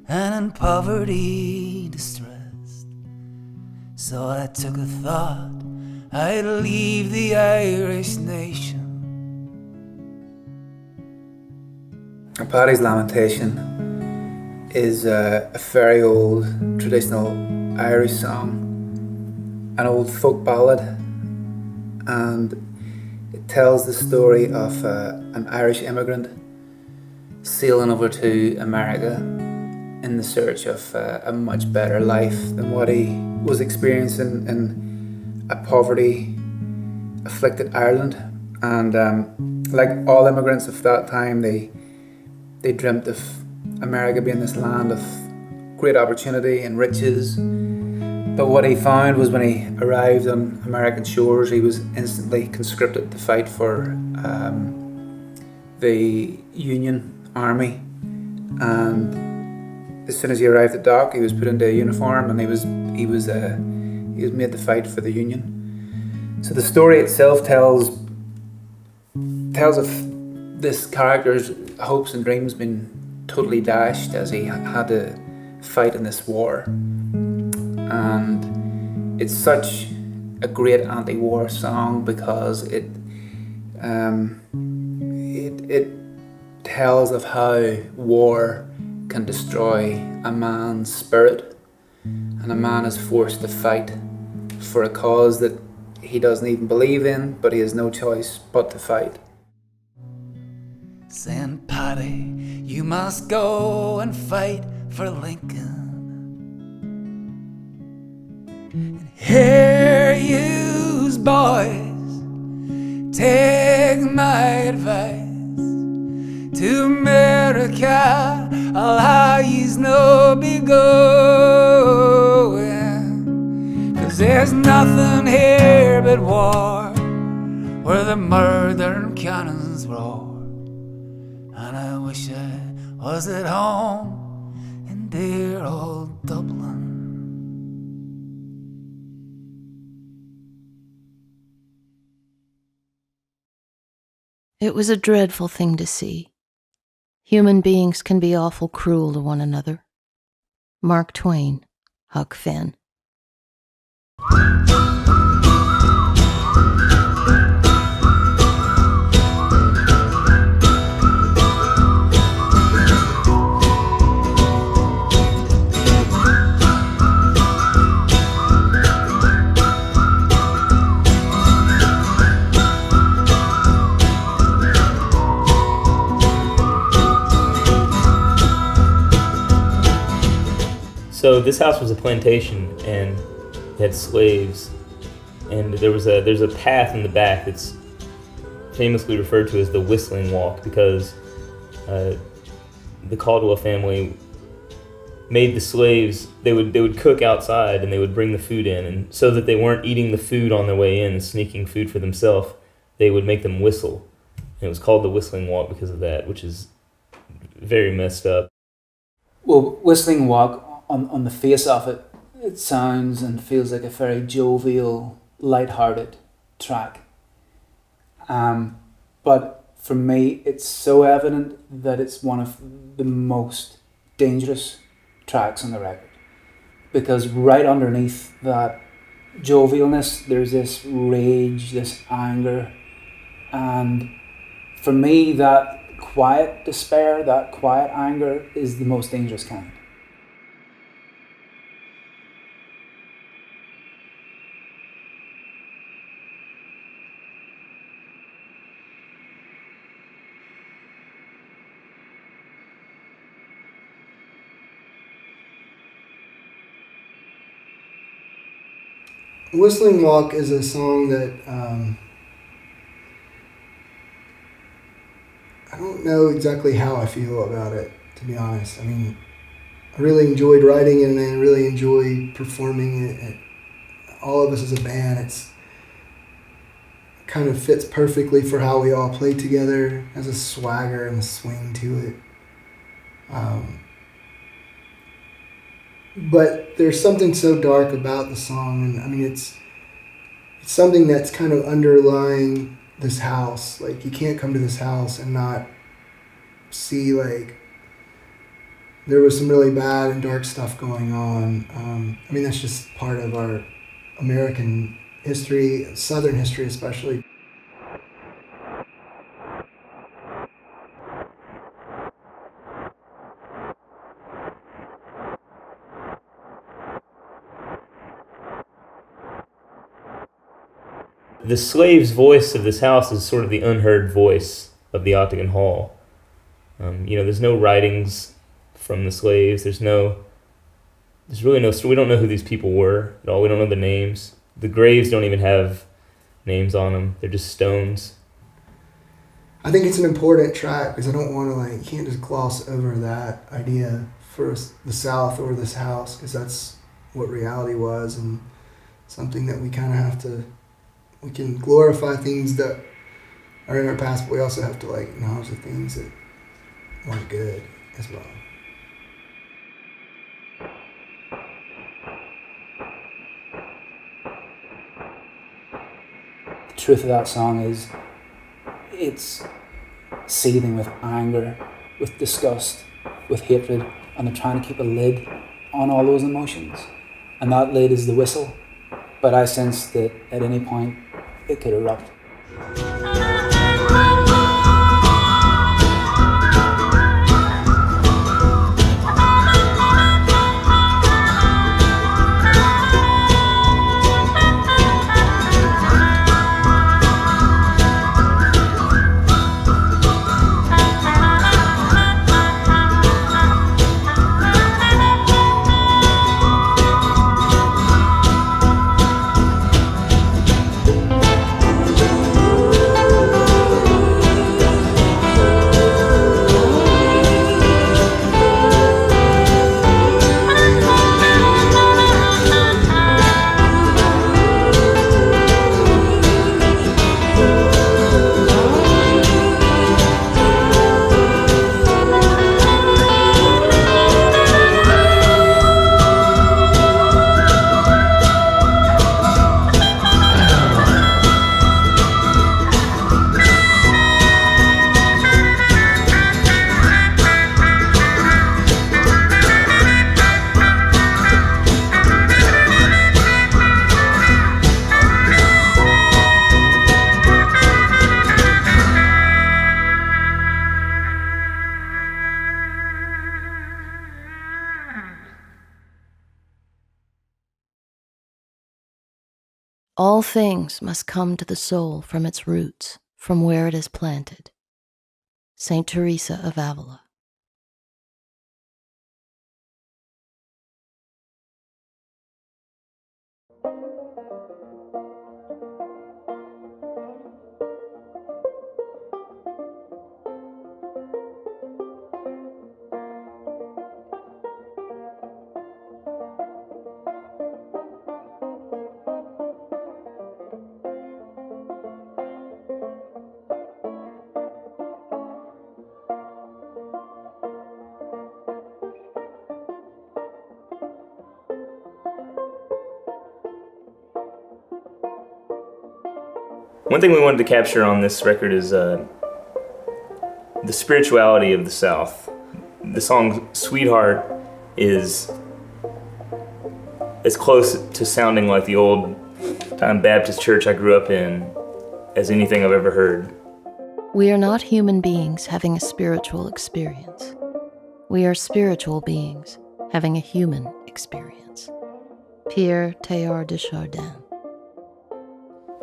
S9: and in poverty distressed, so I took a thought I'd leave the Irish nation.
S5: Paddy's Lamentation is a very old traditional Irish song, an old folk ballad, and it tells the story of an Irish immigrant sailing over to America in the search of a much better life than what he was experiencing in a poverty-afflicted Ireland. And like all immigrants of that time, they dreamt of America being this land of great opportunity and riches. But what he found was when he arrived on American shores, he was instantly conscripted to fight for the Union Army. And as soon as he arrived at dock, he was put into a uniform, and he was made to fight for the Union. So the story itself tells of this character's hopes and dreams being totally dashed as he had to fight in this war. And it's such a great anti-war song because it tells of how war can destroy a man's spirit, and a man is forced to fight for a cause that he doesn't even believe in, but he has no choice but to fight.
S9: Send Paddy, you must go and fight for Lincoln. And here yous boys, take my advice. To America, I'll yous no be going. 'Cause there's nothing here but war, where the murdering cannons roar. And I wish I was at home in dear old Dublin.
S1: It was a dreadful thing to see. Human beings can be awful cruel to one another. Mark Twain, Huck Finn.
S4: So this house was a plantation, and it had slaves, and there's a path in the back that's famously referred to as the Whistling Walk, because the Caldwell family made the slaves, they would cook outside and they would bring the food in, and so that they weren't eating the food on their way in and sneaking food for themselves, they would make them whistle. And it was called the Whistling Walk because of that, which is very messed up.
S5: Well, Whistling Walk, on the face of it, it sounds and feels like a very jovial, light-hearted track. But for me, it's so evident that it's one of the most dangerous tracks on the record. Because right underneath that jovialness, there's this rage, this anger. And for me, that quiet despair, that quiet anger is the most dangerous kind.
S2: Whistling Walk is a song that I don't know exactly how I feel about it, to be honest. I mean, I really enjoyed writing it and I really enjoyed performing it. All of us as a band, it kind of fits perfectly for how we all play together. It has a swagger and a swing to it. But there's something so dark about the song, and I mean, it's something that's kind of underlying this house. Like, you can't come to this house and not see, like, there was some really bad and dark stuff going on. I mean, that's just part of our American history, Southern history especially.
S4: The slave's voice of this house is sort of the unheard voice of the Octagon Hall. There's no writings from the slaves. There's really no story. We don't know who these people were at all. We don't know the names. The graves don't even have names on them. They're just stones.
S2: I think it's an important track because I don't want to you can't just gloss over that idea for the South or this house, because that's what reality was, and something that we kind of have to, we can glorify things that are in our past, but we also have to acknowledge the things that weren't good as well.
S5: The truth of that song is it's seething with anger, with disgust, with hatred, and they're trying to keep a lid on all those emotions. And that lid is the whistle. But I sense that at any point it could erupt.
S1: All things must come to the soul from its roots, from where it is planted. Saint Teresa of Avila.
S4: One thing we wanted to capture on this record is the spirituality of the South. The song Sweetheart is as close to sounding like the old time Baptist church I grew up in as anything I've ever heard.
S1: We are not human beings having a spiritual experience. We are spiritual beings having a human experience. Pierre Teilhard de Chardin.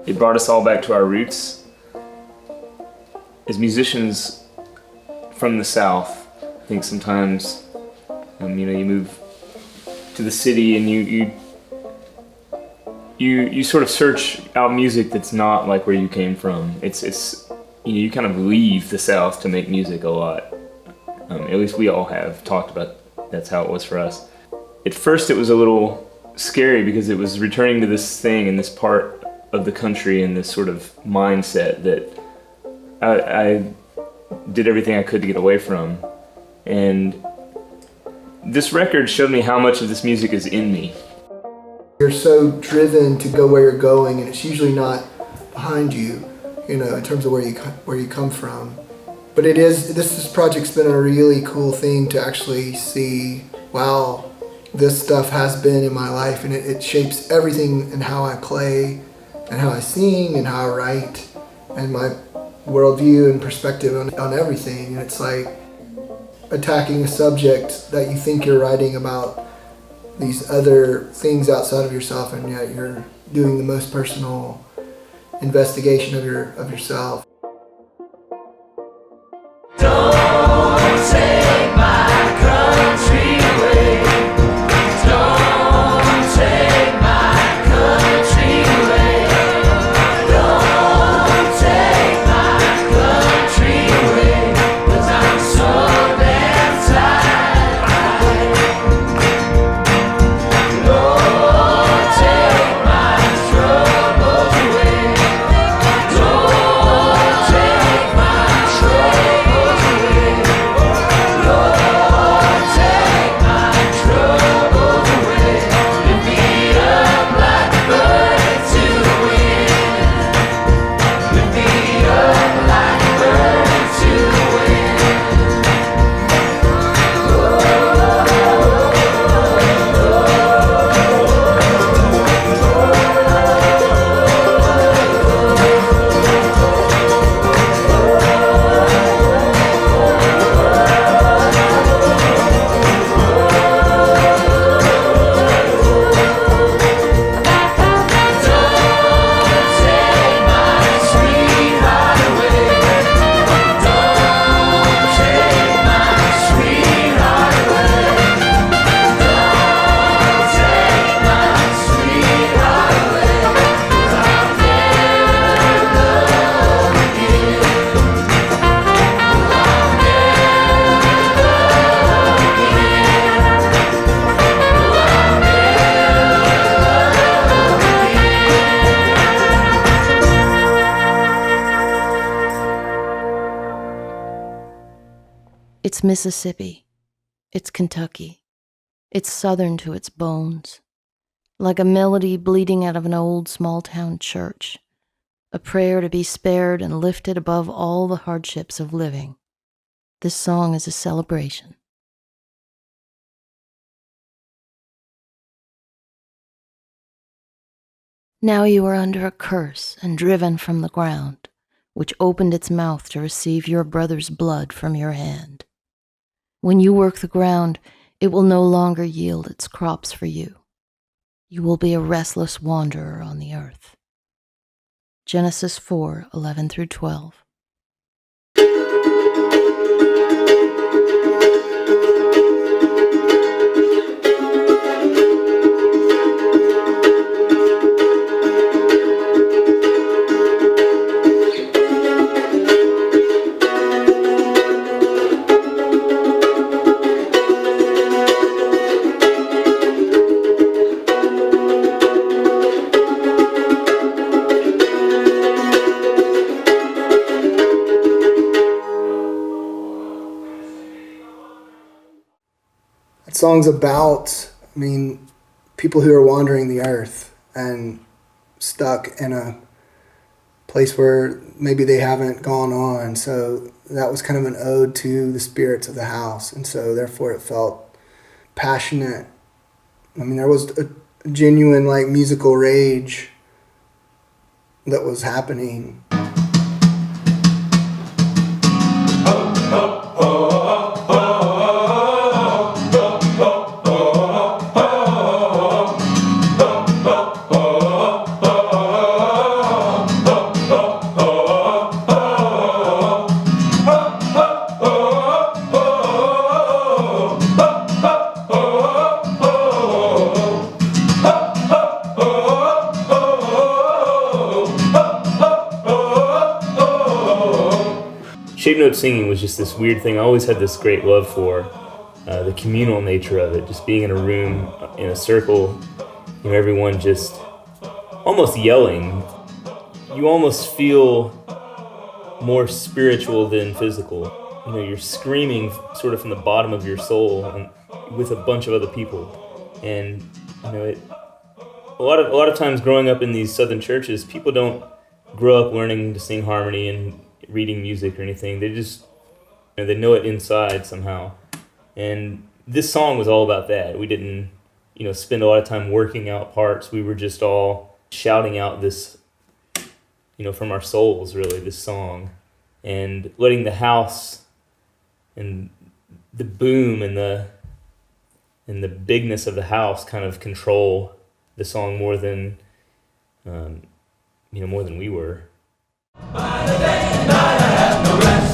S4: It brought us all back to our roots. As musicians from the South, I think sometimes you move to the city and you sort of search out music that's not like where you came from. It's you kind of leave the South to make music a lot. At least we all have talked about that's how it was for us. At first it was a little scary because it was returning to this thing in this part of the country and this sort of mindset that I did everything I could to get away from. And this record showed me how much of this music is in me.
S2: You're so driven to go where you're going, and it's usually not behind you, in terms of where you come from. But this project's been a really cool thing to actually see, wow, this stuff has been in my life, and it shapes everything in how I play and how I sing and how I write and my worldview and perspective on everything. And it's like attacking a subject that you think you're writing about these other things outside of yourself, and yet you're doing the most personal investigation of yourself.
S9: Don't take my country away. Don't take my country away. Don't take my country
S1: It's Mississippi. It's Kentucky. It's Southern to its bones. Like a melody bleeding out of an old small-town church. A prayer to be spared and lifted above all the hardships of living. This song is a celebration. Now you are under a curse and driven from the ground, which opened its mouth to receive your brother's blood from your hand. When you work the ground, it will no longer yield its crops for you. You will be a restless wanderer on the earth. Genesis 4:11 through 12.
S2: That song's about, people who are wandering the earth and stuck in a place where maybe they haven't gone on. So that was kind of an ode to the spirits of the house. And so therefore it felt passionate. There was a genuine musical rage that was happening.
S4: Shape note singing was just this weird thing I always had this great love for, the communal nature of it, just being in a room, in a circle, everyone just almost yelling. You almost feel more spiritual than physical. You're screaming sort of from the bottom of your soul and with a bunch of other people. And, a lot of times growing up in these southern churches, people don't grow up learning to sing harmony and reading music or anything. They just, they know it inside somehow. And this song was all about that. We didn't, spend a lot of time working out parts. We were just all shouting out this, from our souls, really, this song. And letting the house and the boom and the bigness of the house kind of control the song more than, more than we were.
S9: By the day and night I have no rest.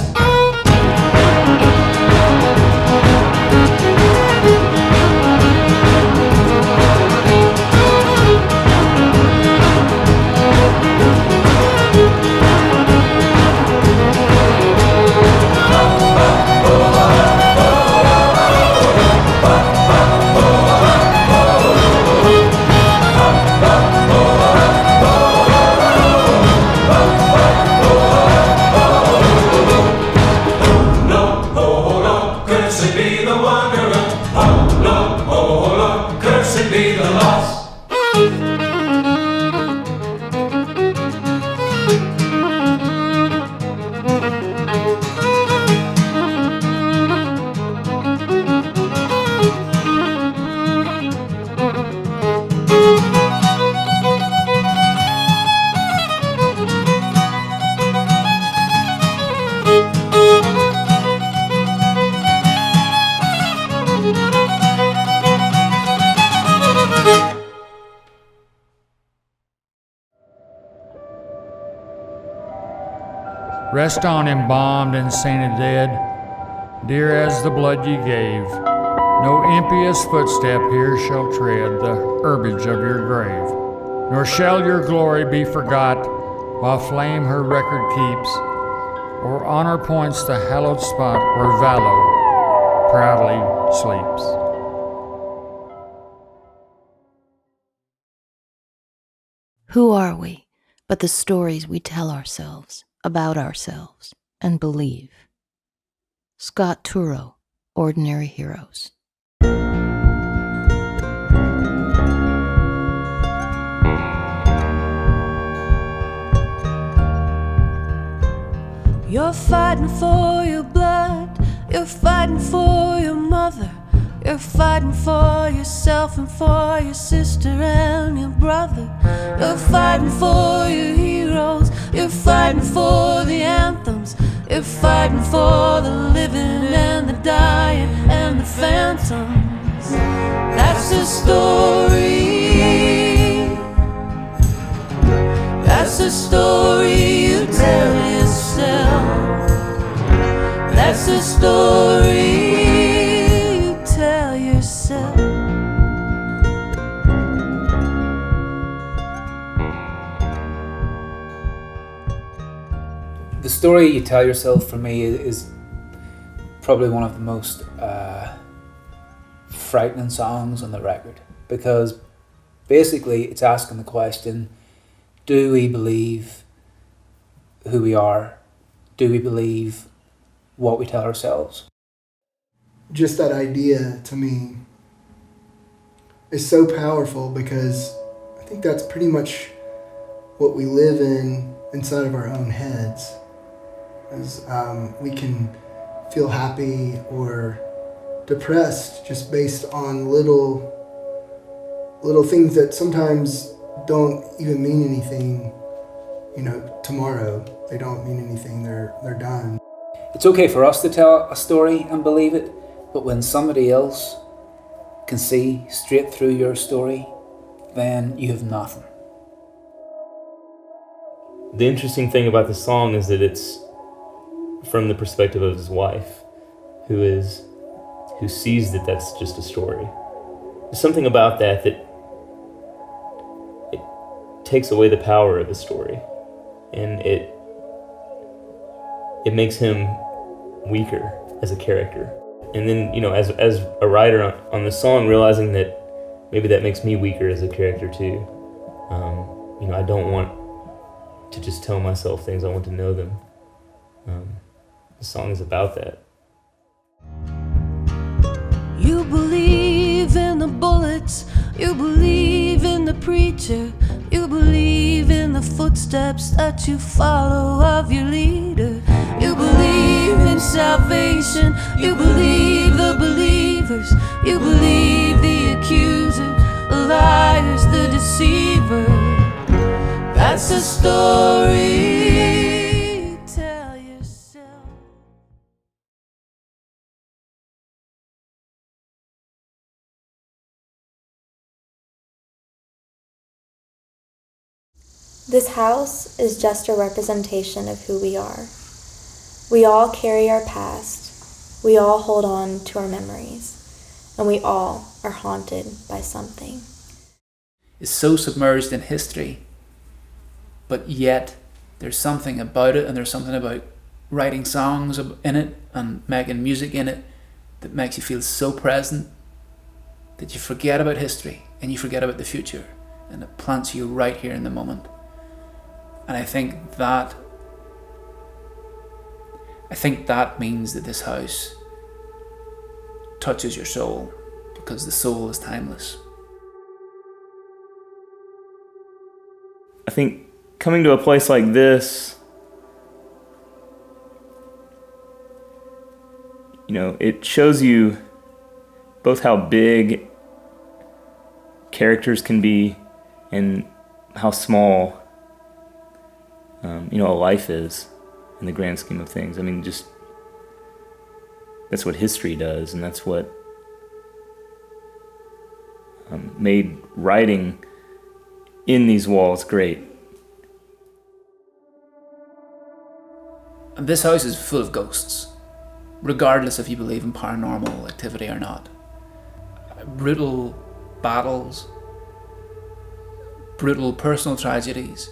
S13: Rest on embalmed and sainted dead, dear as the blood ye gave. No impious footstep here shall tread the herbage of your grave, nor shall your glory be forgot while flame her record keeps, or honor points the hallowed spot where Valor proudly sleeps.
S1: Who are we but the stories we tell ourselves, about ourselves, and believe? Scott Turow, Ordinary Heroes.
S15: You're fighting for your blood, you're fighting for your mother, you're fighting for yourself and for your sister and your brother. You're fighting for your heroes, you're fighting for the anthems, you're fighting for the living and the dying and the phantoms. That's the story. That's the story you tell yourself. That's the story you tell yourself.
S3: The story you tell yourself for me is probably one of the most frightening songs on the record, because basically it's asking the question, do we believe who we are? Do we believe what we tell ourselves?
S2: Just that idea to me is so powerful, because I think that's pretty much what we live inside of our own heads. As we can feel happy or depressed just based on little things that sometimes don't even mean anything. Tomorrow they don't mean anything. They're done.
S3: It's okay for us to tell a story and believe it, but when somebody else can see straight through your story, then you have nothing.
S4: The interesting thing about the song is that it's from the perspective of his wife, who sees that that's just a story. There's something about that it takes away the power of the story, and it makes him weaker as a character. And then, as a writer on the song, realizing that maybe that makes me weaker as a character too. I don't want to just tell myself things, I want to know them. The song is about that.
S15: You believe in the bullets, you believe in the preacher, you believe in the footsteps that you follow of your leader. You believe in salvation, you believe the believers, you believe the accuser, the liars, the deceiver. That's the story you tell yourself.
S16: This house is just a representation of who we are. We all carry our past, we all hold on to our memories, and we all are haunted by something.
S5: It's so submerged in history, but yet there's something about it, and there's something about writing songs in it and making music in it that makes you feel so present that you forget about history and you forget about the future, and it plants you right here in the moment. And I think that means that this house touches your soul, because the soul is timeless.
S4: I think coming to a place like this, it shows you both how big characters can be and how small a life is in the grand scheme of things. I mean, just that's what history does, and that's what made writing in these walls great.
S5: And this house is full of ghosts, regardless if you believe in paranormal activity or not. Brutal battles, brutal personal tragedies.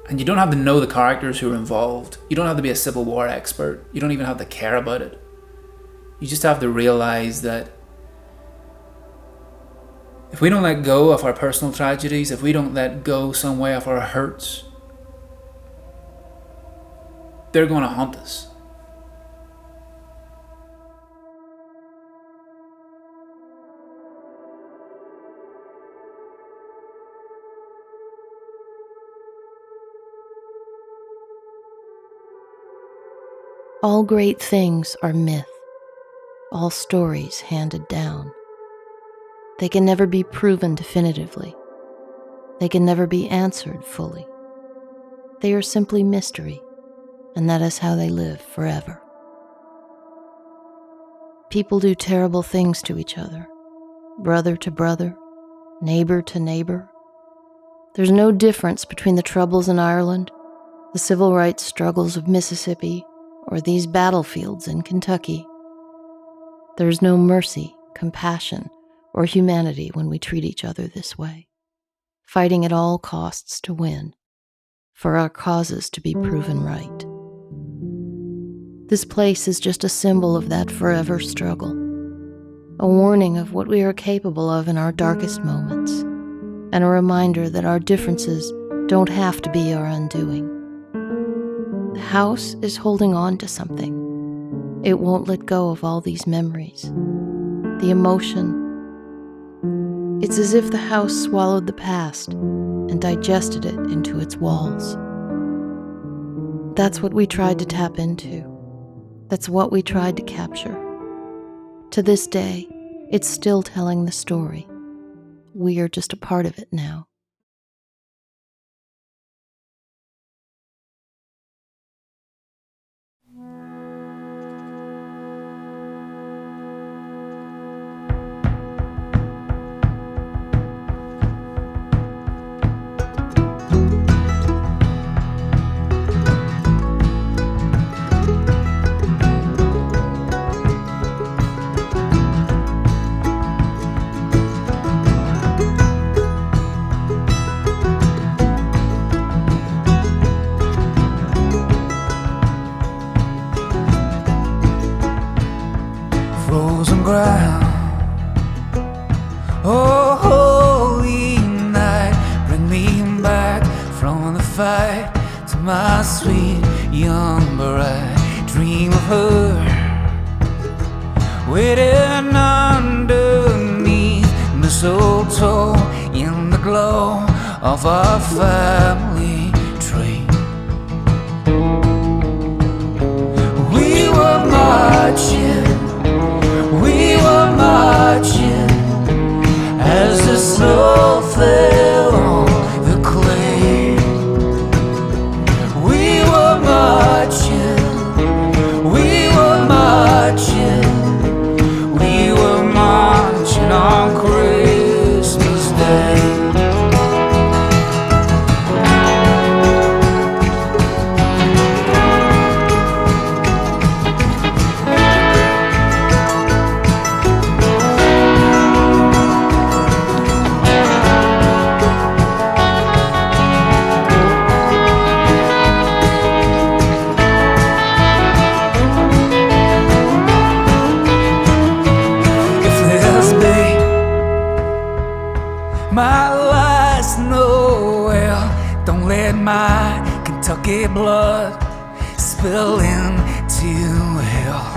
S5: And you don't have to know the characters who are involved. You don't have to be a Civil War expert. You don't even have to care about it. You just have to realize that if we don't let go of our personal tragedies, if we don't let go some way of our hurts, they're going to haunt us.
S1: All great things are myth, all stories handed down. They can never be proven definitively. They can never be answered fully. They are simply mystery, and that is how they live forever. People do terrible things to each other, brother to brother, neighbor to neighbor. There's no difference between the troubles in Ireland, the civil rights struggles of Mississippi, or these battlefields in Kentucky. There's no mercy, compassion, or humanity when we treat each other this way, fighting at all costs to win, for our causes to be proven right. This place is just a symbol of that forever struggle, a warning of what we are capable of in our darkest moments, and a reminder that our differences don't have to be our undoing. The house is holding on to something. It won't let go of all these memories. The emotion. It's as if the house swallowed the past and digested it into its walls. That's what we tried to tap into. That's what we tried to capture. To this day, it's still telling the story. We are just a part of it now.
S9: Frozen ground. Oh, holy night, bring me back from the fight to my sweet young bride. Dream of her waiting underneath mistletoe in the glow of our family tree. We were marching. We were marching as the snow fell on the clay. We were marching, we were marching, we were marching on Christmas Day. My last Noel, don't let my Kentucky blood spill into hell.